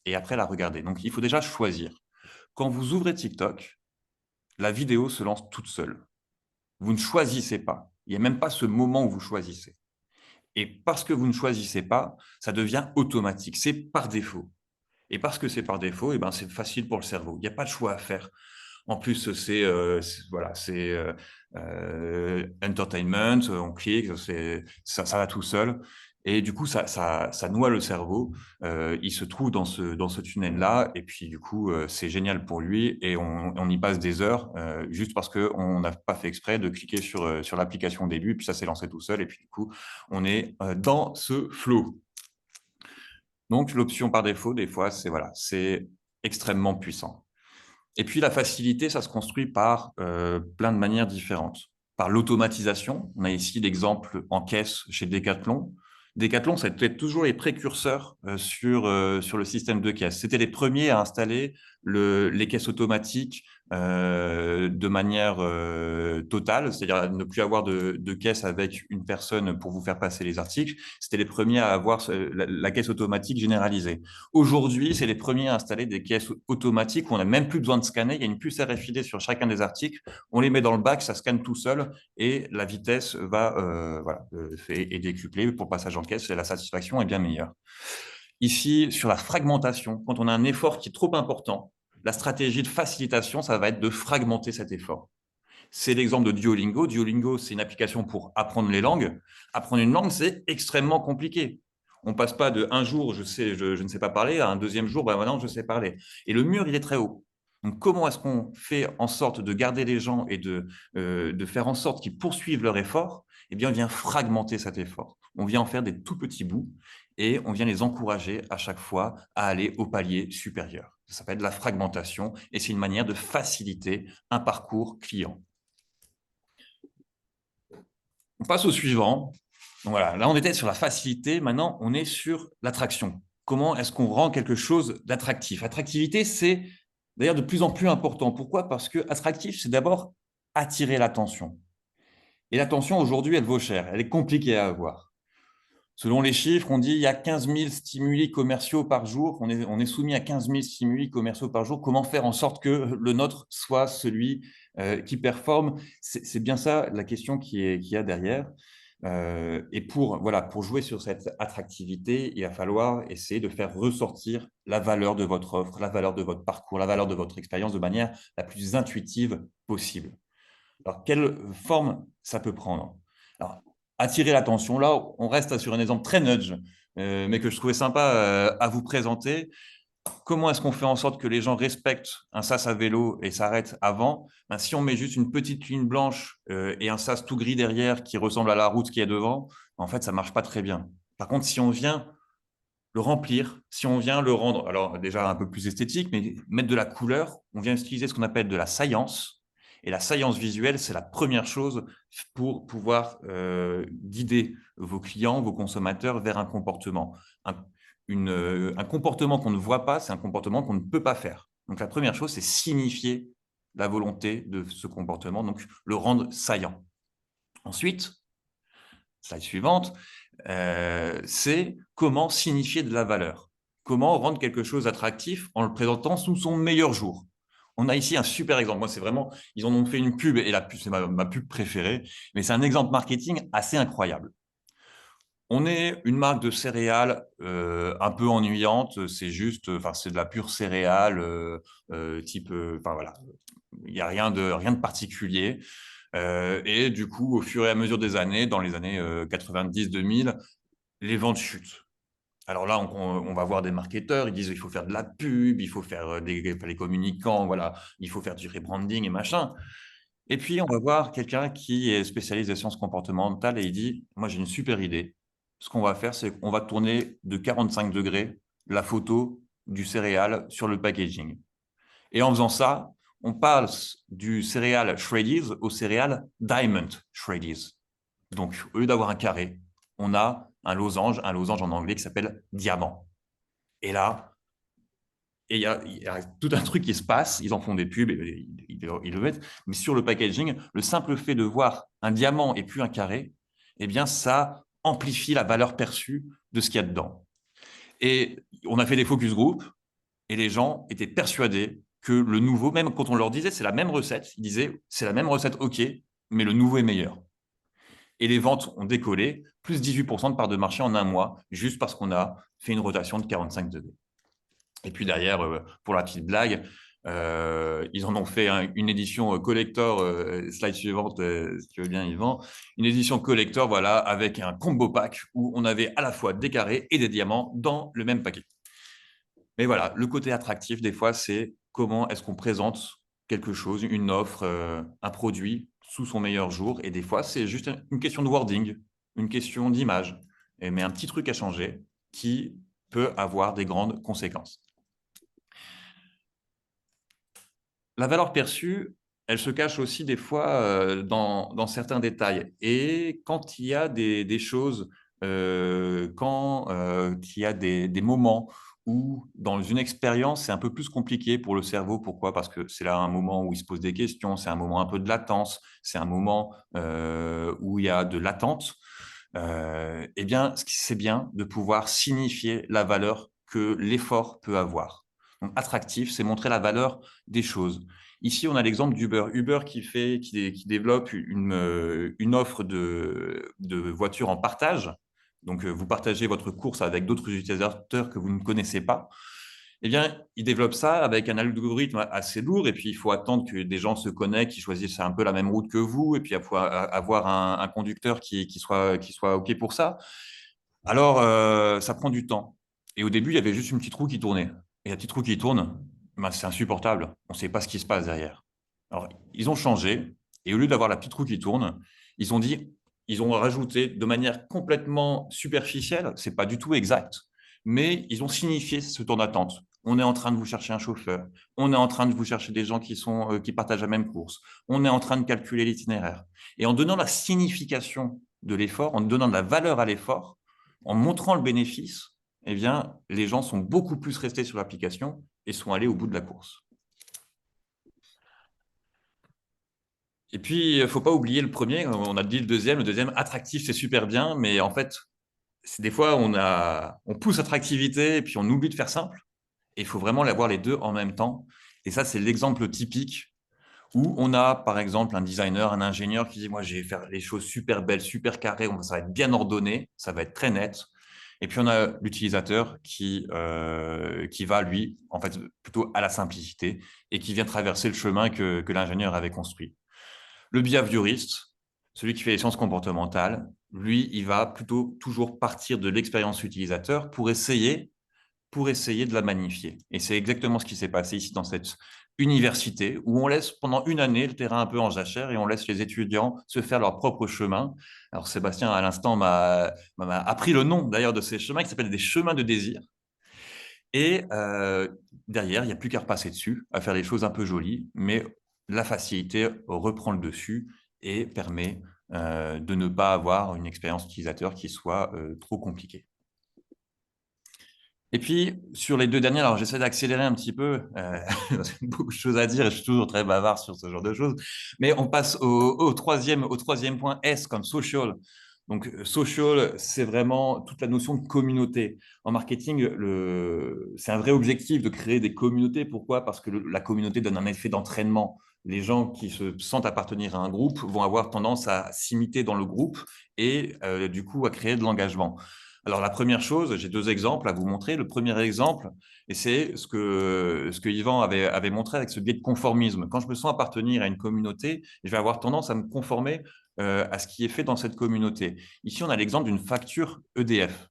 et après la regarder. Donc, il faut déjà choisir. Quand vous ouvrez TikTok, la vidéo se lance toute seule. Vous ne choisissez pas. Il n'y a même pas ce moment où vous choisissez. Et parce que vous ne choisissez pas, ça devient automatique. C'est par défaut. Et parce que c'est par défaut, c'est facile pour le cerveau. Il n'y a pas de choix à faire. En plus, voilà, c'est entertainment, on clique, ça va tout seul. Et du coup, ça noie le cerveau. Il se trouve dans ce tunnel-là. Et puis, du coup, c'est génial pour lui. Et on y passe des heures juste parce qu'on n'a pas fait exprès de cliquer sur l'application au début. Puis ça s'est lancé tout seul. Et puis, du coup, on est dans ce flow. Donc, l'option par défaut, des fois, c'est extrêmement puissant. Et puis, la facilité, ça se construit par plein de manières différentes. Par l'automatisation, on a ici l'exemple en caisse chez Decathlon. Decathlon, ça a été toujours les précurseurs sur le système de caisse. C'était les premiers à installer les caisses automatiques de manière totale, c'est-à-dire ne plus avoir de caisse avec une personne pour vous faire passer les articles. C'était les premiers à avoir la caisse automatique généralisée. Aujourd'hui, c'est les premiers à installer des caisses automatiques où on n'a même plus besoin de scanner. Il y a une puce RFID sur chacun des articles. On les met dans le bac, ça scanne tout seul et la vitesse est décuplée pour le passage en caisse et la satisfaction est bien meilleure. Ici, sur la fragmentation, quand on a un effort qui est trop important, la stratégie de facilitation, ça va être de fragmenter cet effort. C'est l'exemple de Duolingo. Duolingo, c'est une application pour apprendre les langues. Apprendre une langue, c'est extrêmement compliqué. On ne passe pas de un jour, je ne sais pas parler, à un deuxième jour, ben maintenant, je sais parler. Et le mur, il est très haut. Donc, comment est-ce qu'on fait en sorte de garder les gens et de faire en sorte qu'ils poursuivent leur effort? Eh bien, on vient fragmenter cet effort. On vient en faire des tout petits bouts et on vient les encourager à chaque fois à aller au palier supérieur. Ça s'appelle de la fragmentation et c'est une manière de faciliter un parcours client. On passe au suivant. Donc voilà, là, on était sur la facilité. Maintenant, on est sur l'attraction. Comment est-ce qu'on rend quelque chose d'attractif? Attractivité, c'est d'ailleurs de plus en plus important. Pourquoi? Parce que attractif, c'est d'abord attirer l'attention. Et l'attention, aujourd'hui, elle vaut cher. Elle est compliquée à avoir. Selon les chiffres, on dit qu'il y a 15 000 stimuli commerciaux par jour. On est soumis à 15 000 stimuli commerciaux par jour. Comment faire en sorte que le nôtre soit celui qui performe? C'est bien ça la question qui y a derrière. Et pour jouer sur cette attractivité, il va falloir essayer de faire ressortir la valeur de votre offre, la valeur de votre parcours, la valeur de votre expérience de manière la plus intuitive possible. Alors, quelle forme ça peut prendre? Alors, attirer l'attention, là, on reste sur un exemple très nudge, mais que je trouvais sympa à vous présenter. Comment est-ce qu'on fait en sorte que les gens respectent un sas à vélo et s'arrêtent avant? Ben, si on met juste une petite ligne blanche et un sas tout gris derrière qui ressemble à la route qui est devant, en fait, ça ne marche pas très bien. Par contre, si on vient le remplir, si on vient le rendre, alors déjà un peu plus esthétique, mais mettre de la couleur, on vient utiliser ce qu'on appelle de la saillance. Et la saillance visuelle, c'est la première chose pour pouvoir guider vos clients, vos consommateurs vers un comportement. Un comportement qu'on ne voit pas, c'est un comportement qu'on ne peut pas faire. Donc la première chose, c'est signifier la volonté de ce comportement, donc le rendre saillant. Ensuite, slide suivante, c'est comment signifier de la valeur. Comment rendre quelque chose attractif en le présentant sous son meilleur jour. On a ici un super exemple. Moi, c'est vraiment, ils en ont fait une pub et la pub, c'est ma pub préférée, mais c'est un exemple marketing assez incroyable. On est une marque de céréales un peu ennuyante. C'est juste, enfin, c'est de la pure céréale type, enfin voilà, il n'y a rien de particulier. Et du coup, au fur et à mesure des années, dans les années 90-2000, les ventes chutent. Alors là, on va voir des marketeurs, ils disent il faut faire de la pub, il faut faire les communicants, voilà, il faut faire du rebranding et machin. Et puis, on va voir quelqu'un qui est spécialiste des sciences comportementales et il dit, moi j'ai une super idée. Ce qu'on va faire, c'est qu'on va tourner de 45 degrés la photo du céréal sur le packaging. Et en faisant ça, on passe du céréal Shreddies au céréal Diamond Shreddies. Donc, au lieu d'avoir un carré, on a un losange en anglais qui s'appelle diamant. Et là, il y a tout un truc qui se passe, ils en font des pubs, ils le mettent, mais sur le packaging, le simple fait de voir un diamant et plus un carré, eh bien, ça amplifie la valeur perçue de ce qu'il y a dedans. Et on a fait des focus group, et les gens étaient persuadés que le nouveau, même quand on leur disait c'est la même recette, ils disaient c'est la même recette, ok, mais le nouveau est meilleur. Et les ventes ont décollé, plus 18% de part de marché en un mois, juste parce qu'on a fait une rotation de 45 degrés. Et puis derrière, pour la petite blague, ils en ont fait une édition collector, slide suivante, si tu veux bien, Yvan, une édition collector, voilà, avec un combo pack où on avait à la fois des carrés et des diamants dans le même paquet. Mais voilà, le côté attractif, des fois, c'est comment est-ce qu'on présente quelque chose, une offre, un produit sous son meilleur jour. Et des fois, c'est juste une question de wording, une question d'image, mais un petit truc à changer qui peut avoir des grandes conséquences. La valeur perçue, elle se cache aussi des fois dans certains détails. Et quand il y a des choses, quand il y a des moments où dans une expérience, c'est un peu plus compliqué pour le cerveau. Pourquoi? Parce que c'est là un moment où il se pose des questions, c'est un moment un peu de latence, c'est un moment où il y a de l'attente. Eh bien, c'est bien de pouvoir signifier la valeur que l'effort peut avoir. Donc, attractif, c'est montrer la valeur des choses. Ici, on a l'exemple d'Uber. Uber qui développe une offre de voitures en partage. Donc, vous partagez votre course avec d'autres utilisateurs que vous ne connaissez pas. Eh bien, ils développent ça avec un algorithme assez lourd, et puis il faut attendre que des gens se connectent, qui choisissent un peu la même route que vous, et puis il faut avoir un conducteur qui soit OK pour ça. Alors, ça prend du temps. Et au début, il y avait juste une petite roue qui tournait. Et la petite roue qui tourne, ben, c'est insupportable. On ne sait pas ce qui se passe derrière. Alors, ils ont changé. Et au lieu d'avoir la petite roue qui tourne, ils ont rajouté de manière complètement superficielle, c'est pas du tout exact, mais ils ont signifié ce temps d'attente. On est en train de vous chercher un chauffeur. On est en train de vous chercher des gens qui partagent la même course. On est en train de calculer l'itinéraire. Et en donnant la signification de l'effort, en donnant de la valeur à l'effort, en montrant le bénéfice, eh bien, les gens sont beaucoup plus restés sur l'application et sont allés au bout de la course. Et puis, il ne faut pas oublier le premier, on a dit le deuxième. Le deuxième, attractif, c'est super bien, mais en fait, des fois, on pousse attractivité et puis on oublie de faire simple. Et il faut vraiment avoir les deux en même temps. Et ça, c'est l'exemple typique où on a, par exemple, un designer, un ingénieur qui dit, moi, je vais faire les choses super belles, super carrées, ça va être bien ordonné, ça va être très net. Et puis, on a l'utilisateur qui va, lui, en fait, plutôt à la simplicité et qui vient traverser le chemin que l'ingénieur avait construit. Le behavioriste, celui qui fait les sciences comportementales, lui, il va plutôt toujours partir de l'expérience utilisateur pour essayer de la magnifier. Et c'est exactement ce qui s'est passé ici dans cette université, où on laisse pendant une année le terrain un peu en jachère et on laisse les étudiants se faire leur propre chemin. Alors Sébastien, à l'instant, m'a appris le nom d'ailleurs de ces chemins qui s'appellent des chemins de désir. Et derrière, il n'y a plus qu'à repasser dessus, à faire des choses un peu jolies, mais la facilité reprend le dessus et permet de ne pas avoir une expérience utilisateur qui soit trop compliquée. Et puis, sur les deux dernières, alors j'essaie d'accélérer un petit peu, j'ai beaucoup de choses à dire et je suis toujours très bavard sur ce genre de choses, mais on passe au troisième point S comme social. Donc, social, c'est vraiment toute la notion de communauté. En marketing, c'est un vrai objectif de créer des communautés. Pourquoi? Parce que la communauté donne un effet d'entraînement. Les gens qui se sentent appartenir à un groupe vont avoir tendance à s'imiter dans le groupe et du coup à créer de l'engagement. Alors, la première chose, j'ai deux exemples à vous montrer. Le premier exemple, et c'est ce que Yvan avait montré avec ce biais de conformisme. Quand je me sens appartenir à une communauté, je vais avoir tendance à me conformer à ce qui est fait dans cette communauté. Ici, on a l'exemple d'une facture EDF.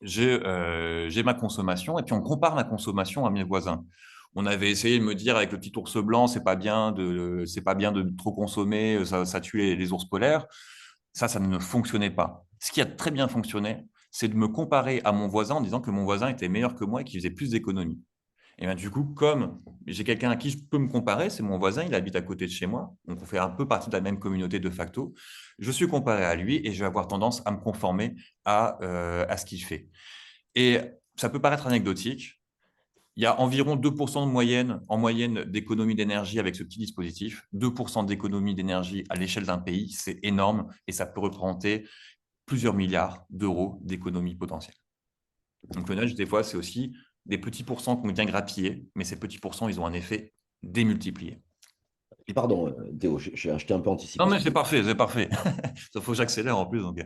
J'ai ma consommation et puis on compare ma consommation à mes voisins. On avait essayé de me dire avec le petit ours blanc, c'est pas bien de trop consommer, ça tue les ours polaires. Ça ne fonctionnait pas. Ce qui a très bien fonctionné, c'est de me comparer à mon voisin en disant que mon voisin était meilleur que moi et qu'il faisait plus d'économies. Et bien, du coup, comme j'ai quelqu'un à qui je peux me comparer, c'est mon voisin, il habite à côté de chez moi, donc on fait un peu partie de la même communauté de facto, je suis comparé à lui et je vais avoir tendance à me conformer à ce qu'il fait. Et ça peut paraître anecdotique, il y a environ 2% en moyenne d'économie d'énergie avec ce petit dispositif. 2% d'économie d'énergie à l'échelle d'un pays, c'est énorme et ça peut représenter plusieurs milliards d'euros d'économie potentielle. Donc le nudge, des fois, c'est aussi des petits pourcents qu'on vient grappiller, mais ces petits pourcents, ils ont un effet démultiplié. Et pardon, Théo, je t'ai un peu anticipé. Non, mais c'est parfait, c'est parfait. Il faut que j'accélère en plus. Donc. Et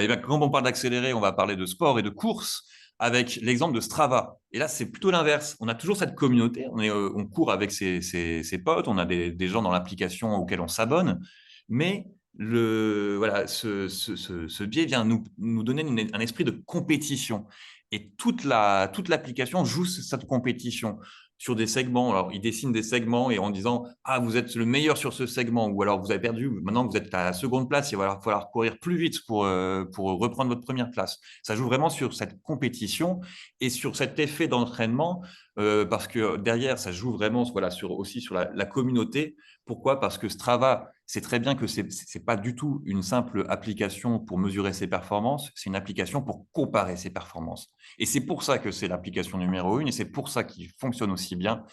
bien, quand on parle d'accélérer, on va parler de sport et de course avec l'exemple de Strava. Et là, c'est plutôt l'inverse. On a toujours cette communauté, on court avec ses potes, on a des gens dans l'application auxquels on s'abonne, mais voilà, ce biais vient nous donner un esprit de compétition. Et toute l'application joue cette compétition sur des segments. Alors, ils dessinent des segments et en disant « Ah, vous êtes le meilleur sur ce segment » ou alors « Vous avez perdu, maintenant vous êtes à la seconde place, il va falloir courir plus vite pour reprendre votre première place. » Ça joue vraiment sur cette compétition et sur cet effet d'entraînement parce que derrière, ça joue vraiment voilà, aussi sur la communauté. Pourquoi? Parce que Strava, c'est très bien que ce n'est pas du tout une simple application pour mesurer ses performances, c'est une application pour comparer ses performances. Et c'est pour ça que c'est l'application numéro 1 et c'est pour ça qu'il fonctionne aussi bien.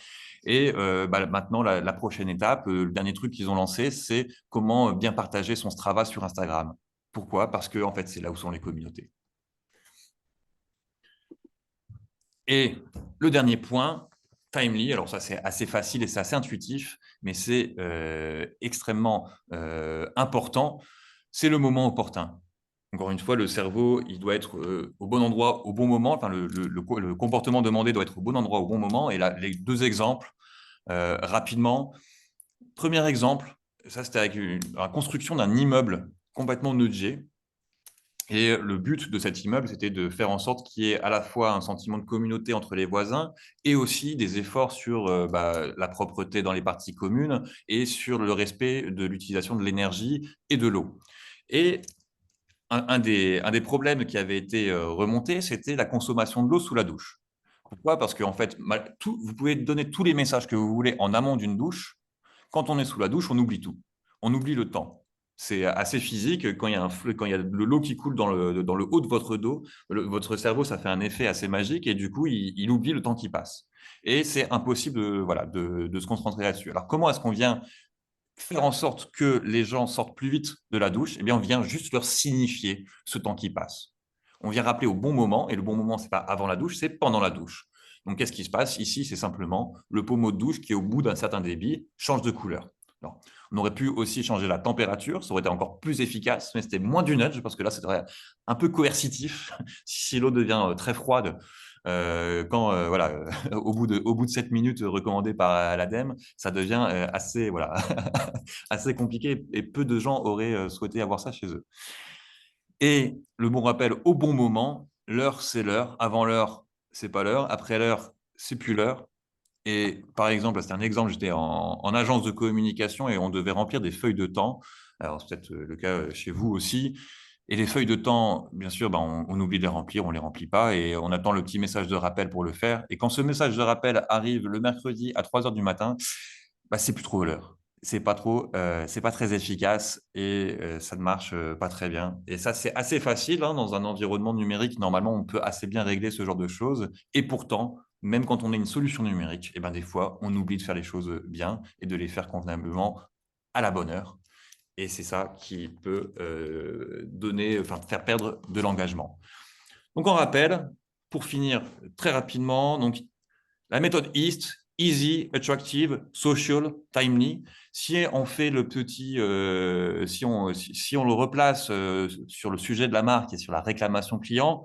Et maintenant, la prochaine étape, le dernier truc qu'ils ont lancé, c'est comment bien partager son Strava sur Instagram. Pourquoi? Parce que en fait, c'est là où sont les communautés. Et le dernier point, Timely, alors ça c'est assez facile et c'est assez intuitif, mais c'est extrêmement important, c'est le moment opportun. Encore une fois, le cerveau, il doit être au bon endroit au bon moment. Enfin, le comportement demandé doit être au bon endroit au bon moment. Et là, les deux exemples, rapidement. Premier exemple, ça c'était avec la construction d'un immeuble complètement nudgé. Et le but de cet immeuble, c'était de faire en sorte qu'il y ait à la fois un sentiment de communauté entre les voisins et aussi des efforts sur la propreté dans les parties communes et sur le respect de l'utilisation de l'énergie et de l'eau. Et un des problèmes qui avait été remonté, c'était la consommation de l'eau sous la douche. Pourquoi? Parce qu'en fait, vous pouvez donner tous les messages que vous voulez en amont d'une douche. Quand on est sous la douche, on oublie tout. On oublie le temps. C'est assez physique. Quand il y a de l'eau qui coule dans le haut de votre dos, votre cerveau, ça fait un effet assez magique et du coup, il oublie le temps qui passe. Et c'est impossible voilà, de se concentrer là-dessus. Alors, comment est-ce qu'on vient faire en sorte que les gens sortent plus vite de la douche? Eh bien, on vient juste leur signifier ce temps qui passe. On vient rappeler au bon moment, et le bon moment, ce n'est pas avant la douche, c'est pendant la douche. Donc, qu'est-ce qui se passe ici? C'est simplement le pommeau de douche qui, au bout d'un certain débit, change de couleur. Alors, on aurait pu aussi changer la température, ça aurait été encore plus efficace, mais c'était moins du nudge parce que là, c'est un peu coercitif. Si l'eau devient très froide, voilà, au bout de 7 minutes recommandées par l'ADEME, ça devient assez, voilà, assez compliqué et peu de gens auraient souhaité avoir ça chez eux. Et le bon rappel au bon moment, l'heure, c'est l'heure. Avant l'heure, c'est pas l'heure. Après l'heure, c'est plus l'heure. Et par exemple, c'est un exemple, j'étais en agence de communication et on devait remplir des feuilles de temps. Alors, c'est peut-être le cas chez vous aussi. Et les feuilles de temps, bien sûr, ben, on oublie de les remplir, on ne les remplit pas et on attend le petit message de rappel pour le faire. Et quand ce message de rappel arrive le mercredi à 3 heures du matin, bah, c'est plus trop l'heure. C'est pas très efficace et ça ne marche pas très bien. Et ça, c'est assez facile hein, dans un environnement numérique. Normalement, on peut assez bien régler ce genre de choses. Et pourtant, même quand on a une solution numérique, eh ben, des fois, on oublie de faire les choses bien et de les faire convenablement à la bonne heure. Et c'est ça qui peut faire perdre de l'engagement. Donc, on rappelle, pour finir très rapidement, donc, la méthode EAST, Easy, Attractive, Social, Timely. Si on fait le petit, si on le replace sur le sujet de la marque et sur la réclamation client,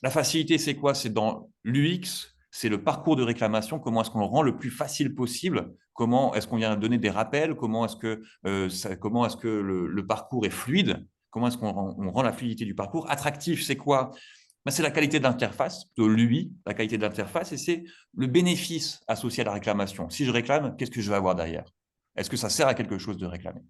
la facilité, c'est quoi? C'est dans l'UX, c'est le parcours de réclamation. Comment est-ce qu'on le rend le plus facile possible? Comment est-ce qu'on vient donner des rappels? Comment est-ce que le parcours est fluide? Comment est-ce qu'on rend la fluidité du parcours? Attractif, c'est quoi? Ben, c'est la qualité de l'interface, de l'UI, la qualité de l'interface, et c'est le bénéfice associé à la réclamation. Si je réclame, qu'est-ce que je vais avoir derrière? Est-ce que ça sert à quelque chose de réclamer?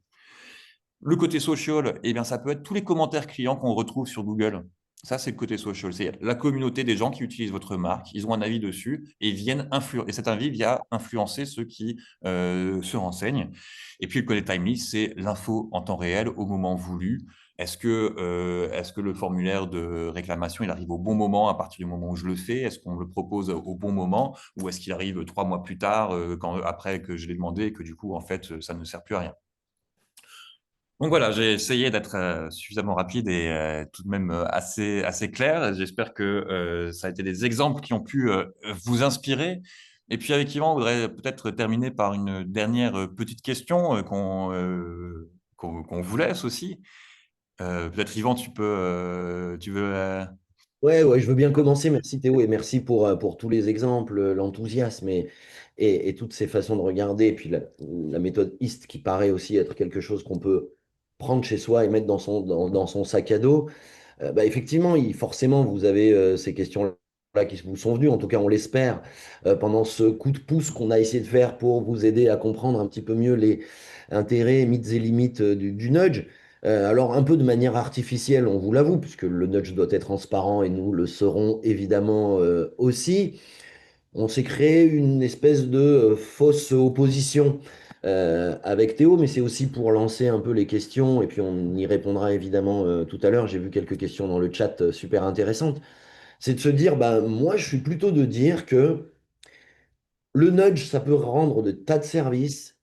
Le côté social, eh bien, ça peut être tous les commentaires clients qu'on retrouve sur Google. Ça, c'est le côté social. C'est la communauté des gens qui utilisent votre marque. Ils ont un avis dessus et ils viennent influencer. Et cet avis vient influencer ceux qui se renseignent. Et puis, le côté timely, c'est l'info en temps réel au moment voulu. Est-ce que le formulaire de réclamation, il arrive au bon moment à partir du moment où je le fais? Est-ce qu'on le propose au bon moment? Ou est-ce qu'il arrive 3 mois plus tard, après que je l'ai demandé et que du coup, en fait, ça ne sert plus à rien? Donc voilà, j'ai essayé d'être suffisamment rapide et tout de même assez clair. J'espère que ça a été des exemples qui ont pu vous inspirer. Et puis avec Yvan, on voudrait peut-être terminer par une dernière petite question qu'on vous laisse aussi. Peut-être Yvan, tu veux. Ouais, ouais, je veux bien commencer. Merci Théo et merci pour tous les exemples, l'enthousiasme et toutes ces façons de regarder. Et puis la méthode IST qui paraît aussi être quelque chose qu'on peut prendre chez soi et mettre dans son sac à dos. Bah, effectivement, forcément, vous avez ces questions-là qui vous sont venues, en tout cas on l'espère, pendant ce coup de pouce qu'on a essayé de faire pour vous aider à comprendre un petit peu mieux les intérêts, mythes et limites du nudge. Alors un peu de manière artificielle, on vous l'avoue, puisque le nudge doit être transparent et nous le serons évidemment aussi. On s'est créé une espèce de fausse opposition avec Théo, mais c'est aussi pour lancer un peu les questions, et puis on y répondra évidemment tout à l'heure. J'ai vu quelques questions dans le chat super intéressantes. C'est de se dire, bah, moi je suis plutôt de dire que le nudge, ça peut rendre de tas de services,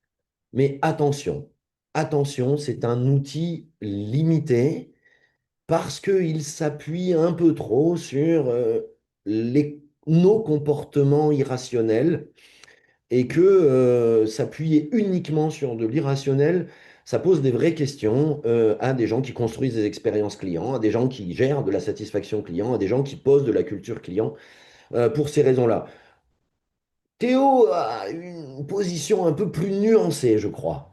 mais attention, attention, c'est un outil limité parce qu'il s'appuie un peu trop sur nos comportements irrationnels et que s'appuyer uniquement sur de l'irrationnel, ça pose des vraies questions à des gens qui construisent des expériences clients, à des gens qui gèrent de la satisfaction client, à des gens qui posent de la culture client, pour ces raisons-là. Théo a une position un peu plus nuancée, je crois.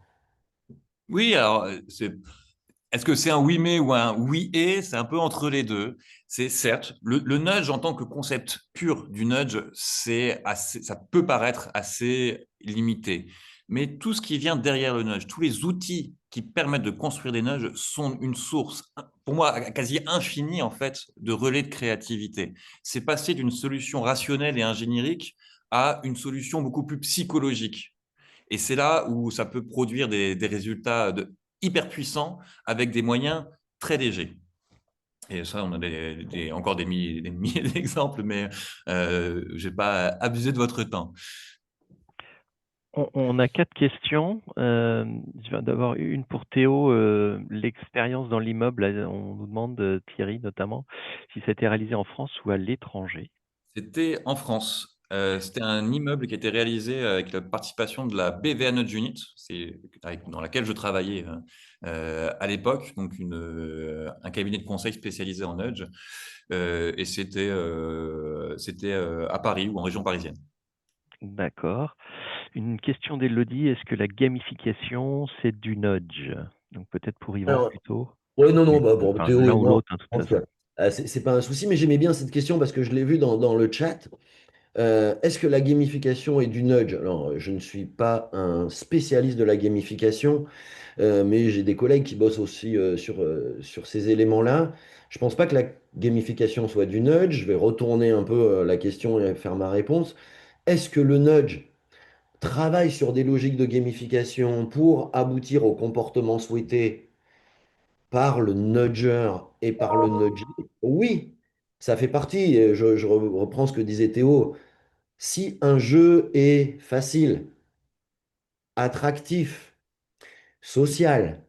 Oui, alors, est-ce que c'est un oui mais ou un oui et? C'est un peu entre les deux. C'est certes, le nudge en tant que concept pur du nudge, ça peut paraître assez limité. Mais tout ce qui vient derrière le nudge, tous les outils qui permettent de construire des nudges sont une source, pour moi, quasi infinie en fait, de relais de créativité. C'est passer d'une solution rationnelle et ingénierique à une solution beaucoup plus psychologique. Et c'est là où ça peut produire des résultats hyper puissants avec des moyens très légers. Et ça, on a encore des milliers d'exemples, mais je vais pas abuser de votre temps. On a 4 questions. Je viens d'avoir une pour Théo. L'expérience dans l'immeuble, là, on nous demande, Thierry notamment, si ça a été réalisé en France ou à l'étranger. C'était en France. C'était un immeuble qui a été réalisé avec la participation de la BVA Nudge Unit, dans laquelle je travaillais à l'époque, donc un cabinet de conseil spécialisé en nudge. Et c'était à Paris ou en région parisienne. D'accord. Une question d'Élodie, est-ce que la gamification, c'est du nudge? Donc peut-être pour Yvan Alors, plutôt. ouais, non, non, Mais, bah, bon, enfin, Théo l'un et ou moi, l'autre, hein, de je toute pense que façon. c'est pas un souci, mais j'aimais bien cette question parce que je l'ai vu dans le chat. Est-ce que la gamification est du nudge? Alors, je ne suis pas un spécialiste de la gamification, mais j'ai des collègues qui bossent aussi sur ces éléments-là. Je pense pas que la gamification soit du nudge. Je vais retourner un peu la question et faire ma réponse. Est-ce que le nudge travaille sur des logiques de gamification pour aboutir au comportement souhaité par le nudger et par le nudger? Oui, ça fait partie. Je reprends ce que disait Théo. Si un jeu est facile, attractif, social,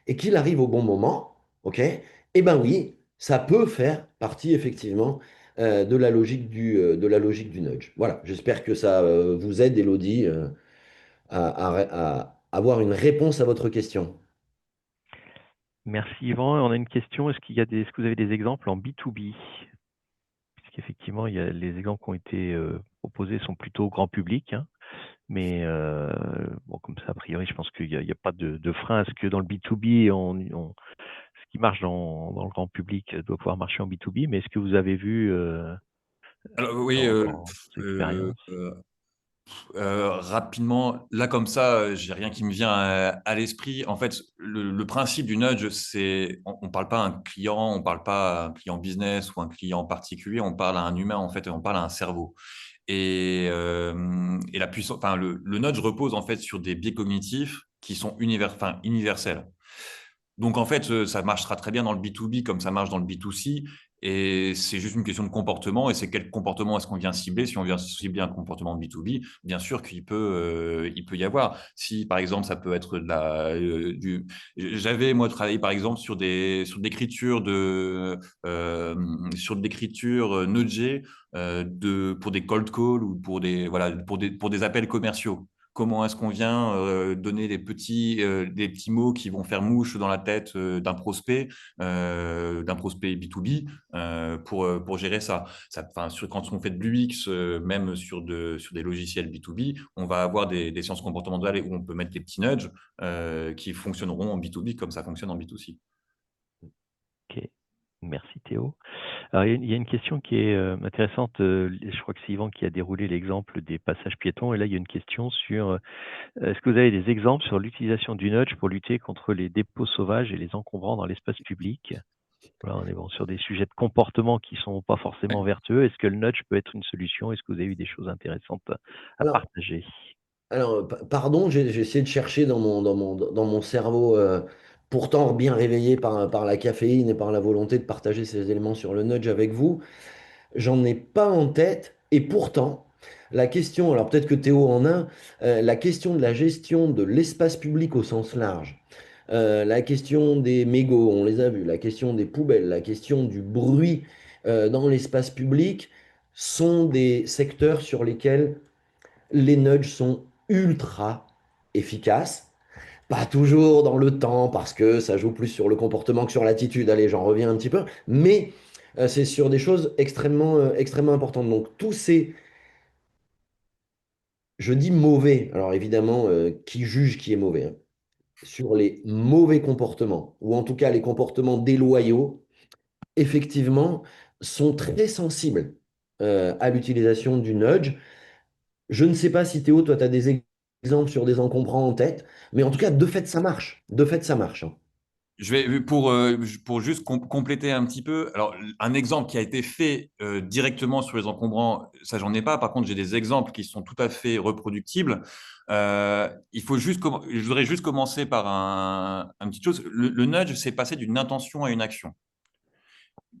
et qu'il arrive au bon moment, ok, eh ben oui, ça peut faire partie effectivement de la logique du nudge. Voilà, j'espère que ça vous aide, Elodie, à avoir une réponse à votre question. Merci Yvan. On a une question, est-ce que vous avez des exemples en B2B? Puisqu'effectivement, les exemples qui ont été proposés sont plutôt grand public, hein. Mais bon, comme ça, a priori, je pense qu'il y a pas de frein à ce que dans le B2B, ce qui marche dans le grand public doit pouvoir marcher en B2B. Mais est-ce que vous avez vu Alors, oui, dans vos euh, expériences? euh, rapidement, là comme ça, j'ai rien qui me vient à l'esprit. En fait, le principe du nudge, on parle pas à un client, on parle pas à un client business ou un client particulier, on parle à un humain en fait, on parle à un cerveau. Et la puissance, enfin, le nudge repose en fait sur des biais cognitifs qui sont universels. Donc, en fait, ça marchera très bien dans le B2B comme ça marche dans le B2C. Et c'est juste une question de comportement. Et c'est quel comportement est-ce qu'on vient cibler? Si on vient cibler un comportement B2B, bien sûr il peut y avoir. Si, par exemple, ça peut être j'avais, moi, travaillé, par exemple, sur sur de l'écriture nudgée, pour des cold calls ou voilà, pour des appels commerciaux. Comment est-ce qu'on vient donner des petits mots qui vont faire mouche dans la tête d'un prospect B2B pour gérer ça. Quand on fait de l'UX, même sur des logiciels B2B, on va avoir des sciences comportementales où on peut mettre des petits nudges qui fonctionneront en B2B comme ça fonctionne en B2C. Ok, merci Théo. Alors, il y a une question qui est intéressante. Je crois que c'est Yvan qui a déroulé l'exemple des passages piétons. Et là, il y a une question sur est-ce que vous avez des exemples sur l'utilisation du nudge pour lutter contre les dépôts sauvages et les encombrants dans l'espace public? Voilà, on est bon sur des sujets de comportement qui sont pas forcément vertueux. Est-ce que le nudge peut être une solution? Est-ce que vous avez eu des choses intéressantes à Alors, partager? pardon, j'ai essayé de chercher dans mon cerveau, pourtant bien réveillé par la caféine et par la volonté de partager ces éléments sur le nudge avec vous. J'en ai pas en tête. Et pourtant, la question, alors peut-être que Théo en a, la question de la gestion de l'espace public au sens large, la question des mégots, on les a vus, la question des poubelles, la question du bruit dans l'espace public sont des secteurs sur lesquels les nudges sont ultra efficaces. Pas toujours dans le temps, parce que ça joue plus sur le comportement que sur l'attitude. Allez, j'en reviens un petit peu. Mais c'est sur des choses extrêmement importantes. Donc, tous ces, je dis mauvais, alors évidemment, qui juge qui est mauvais, hein, sur les mauvais comportements, ou en tout cas les comportements déloyaux, effectivement, sont très sensibles à l'utilisation du nudge. Je ne sais pas si Théo, toi, tu as des exemples sur des encombrants en tête, mais en tout cas, de fait, ça marche. De fait, ça marche, hein. Je vais pour juste compléter un petit peu. Alors, un exemple qui a été fait directement sur les encombrants, ça j'en ai pas. Par contre, j'ai des exemples qui sont tout à fait reproductibles. Je voudrais juste commencer par un petite chose. Le nudge, c'est passer d'une intention à une action.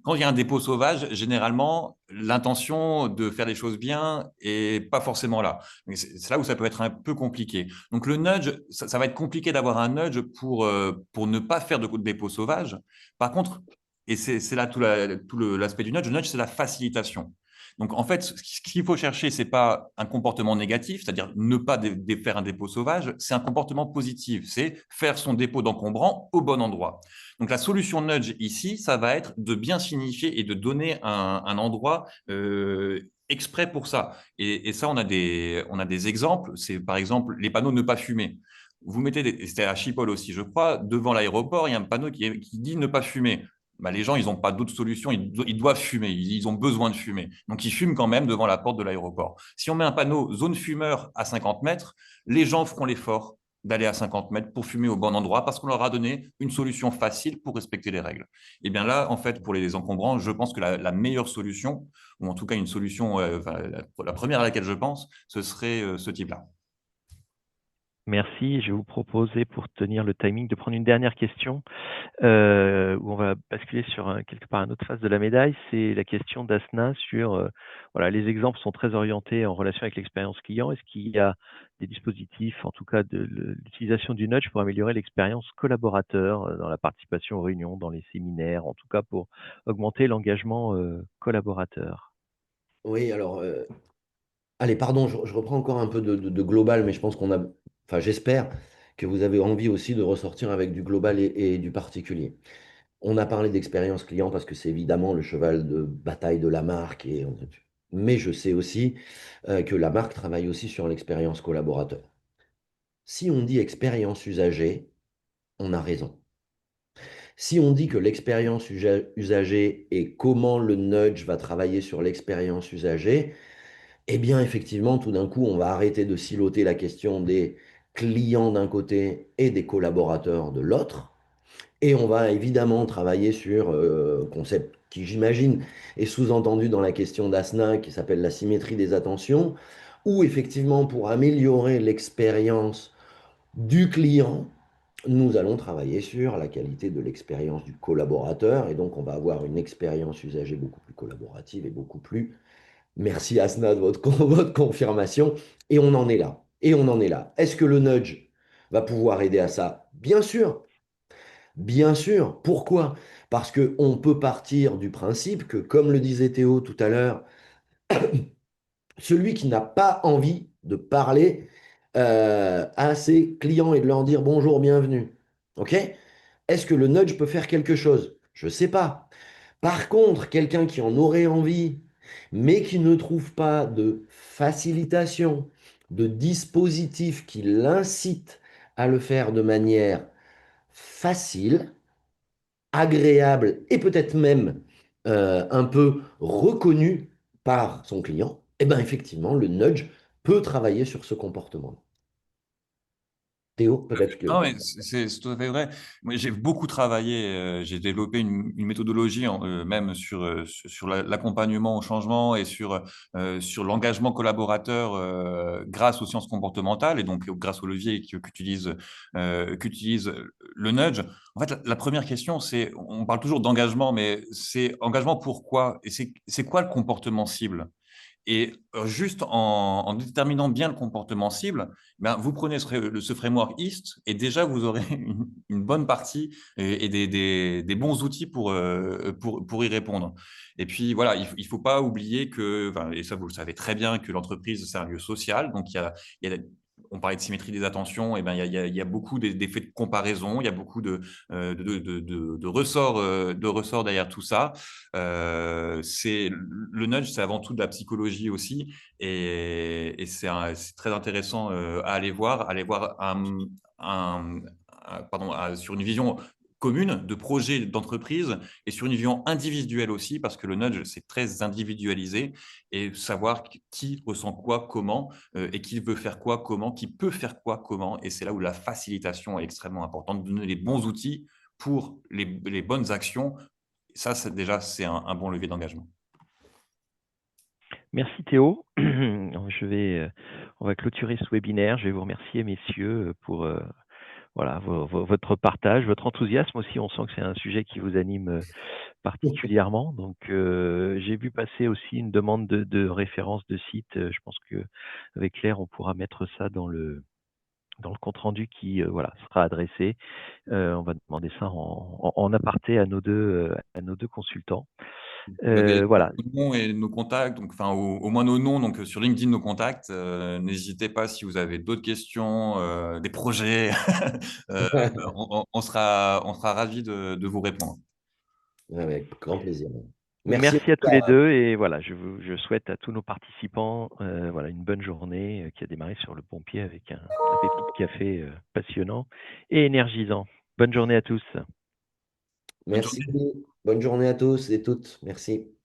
Quand il y a un dépôt sauvage, généralement, l'intention de faire les choses bien est pas forcément là. Mais c'est là où ça peut être un peu compliqué. Donc le nudge, ça va être compliqué d'avoir un nudge pour ne pas faire de dépôt sauvage. Par contre, et c'est là l'aspect du nudge, le nudge, c'est la facilitation. Donc en fait, ce qu'il faut chercher, c'est pas un comportement négatif, c'est-à-dire ne pas faire un dépôt sauvage, c'est un comportement positif, c'est faire son dépôt d'encombrant au bon endroit. Donc la solution nudge ici, ça va être de bien signifier et de donner un endroit exprès pour ça. Et ça, on a des exemples. C'est par exemple les panneaux ne pas fumer. Vous mettez, c'était à Schiphol aussi, je crois, devant l'aéroport, il y a un panneau qui dit ne pas fumer. Bah, les gens, ils n'ont pas d'autre solution, ils doivent fumer, ils ont besoin de fumer. Donc, ils fument quand même devant la porte de l'aéroport. Si on met un panneau zone fumeur à 50 mètres, les gens feront l'effort d'aller à 50 mètres pour fumer au bon endroit parce qu'on leur a donné une solution facile pour respecter les règles. Et bien là, en fait, pour les encombrants, je pense que la meilleure solution, ou en tout cas une solution, enfin, la première à laquelle je pense, ce serait ce type-là. Merci. Je vais vous proposer, pour tenir le timing, de prendre une dernière question où on va basculer sur quelque part une autre face de la médaille. C'est la question d'Asna sur, voilà, les exemples sont très orientés en relation avec l'expérience client. Est-ce qu'il y a des dispositifs, en tout cas de l'utilisation du nudge pour améliorer l'expérience collaborateur dans la participation aux réunions, dans les séminaires, en tout cas pour augmenter l'engagement collaborateur? Oui, alors, allez, pardon, je reprends encore un peu de global, mais je pense qu'on a, enfin, j'espère que vous avez envie aussi de ressortir avec du global et du particulier. On a parlé d'expérience client parce que c'est évidemment le cheval de bataille de la marque, mais je sais aussi que la marque travaille aussi sur l'expérience collaborateur. Si on dit expérience usager, on a raison. Si on dit que l'expérience usagée et comment le nudge va travailler sur l'expérience usagée, eh bien, effectivement, tout d'un coup, on va arrêter de siloter la question des clients d'un côté et des collaborateurs de l'autre. Et on va évidemment travailler sur un concept qui, j'imagine, est sous-entendu dans la question d'Asna, qui s'appelle la symétrie des attentions, où effectivement, pour améliorer l'expérience du client, nous allons travailler sur la qualité de l'expérience du collaborateur. Et donc, on va avoir une expérience usagée beaucoup plus collaborative et beaucoup plus. Merci Asna de votre confirmation. Et on en est là. Et on en est là. Est-ce que le nudge va pouvoir aider à ça? Bien sûr. Bien sûr. Pourquoi? Parce qu'on peut partir du principe que, comme le disait Théo tout à l'heure, celui qui n'a pas envie de parler à ses clients et de leur dire bonjour, bienvenue. OK? Est-ce que le nudge peut faire quelque chose? Je ne sais pas. Par contre, quelqu'un qui en aurait envie, mais qui ne trouve pas de facilitation, de dispositif qui l'incite à le faire de manière facile, agréable et peut-être même un peu reconnue par son client, eh bien effectivement, le nudge peut travailler sur ce comportement. Théo, peut-être que... Non, mais c'est tout à fait vrai. Moi, j'ai beaucoup travaillé, j'ai développé une méthodologie même sur l'accompagnement au changement et sur l'engagement collaborateur grâce aux sciences comportementales et donc grâce au levier qu'utilise le nudge. En fait, la première question, c'est, on parle toujours d'engagement, mais c'est engagement pourquoi? Et c'est quoi le comportement cible? Et juste en déterminant bien le comportement cible, ben, vous prenez ce framework IST et déjà vous aurez une bonne partie et des bons outils pour y répondre. Et puis voilà, il faut pas oublier que, enfin, et ça vous le savez très bien, que l'entreprise c'est un lieu social. Donc il y a on parlait de symétrie des attentions, et ben il y a beaucoup d'effets de comparaison, il y a beaucoup de ressorts derrière tout ça. Le nudge, c'est avant tout de la psychologie aussi, et c'est très intéressant à aller voir pardon, sur une vision commune de projet d'entreprise et sur une vision individuelle aussi, parce que le nudge, c'est très individualisé, et savoir qui ressent quoi, comment, et qui veut faire quoi, comment, qui peut faire quoi, comment. Et c'est là où la facilitation est extrêmement importante, de donner les bons outils pour les bonnes actions. Ça, déjà, c'est un bon levier d'engagement. Merci Théo. On va clôturer ce webinaire. Je vais vous remercier, messieurs, pour voilà, votre partage, votre enthousiasme aussi. On sent que c'est un sujet qui vous anime particulièrement. Donc, j'ai vu passer aussi une demande de référence de site. Je pense qu'avec Claire, on pourra mettre ça dans le compte-rendu qui voilà, sera adressé. On va demander ça en aparté à nos deux consultants. Vous avez Voilà. nos noms et nos contacts, donc, enfin, au moins nos noms, donc sur LinkedIn, nos contacts. N'hésitez pas si vous avez d'autres questions, des projets. Euh, on sera ravis de vous répondre. Avec grand plaisir. Merci en Merci tout à tous les cas. deux et voilà, je souhaite à tous nos participants voilà, une bonne journée qui a démarré sur le bon pied avec un pépite café passionnant et énergisant. Bonne journée à tous. Bonne Merci. journée. Bonne journée à tous et toutes. Merci.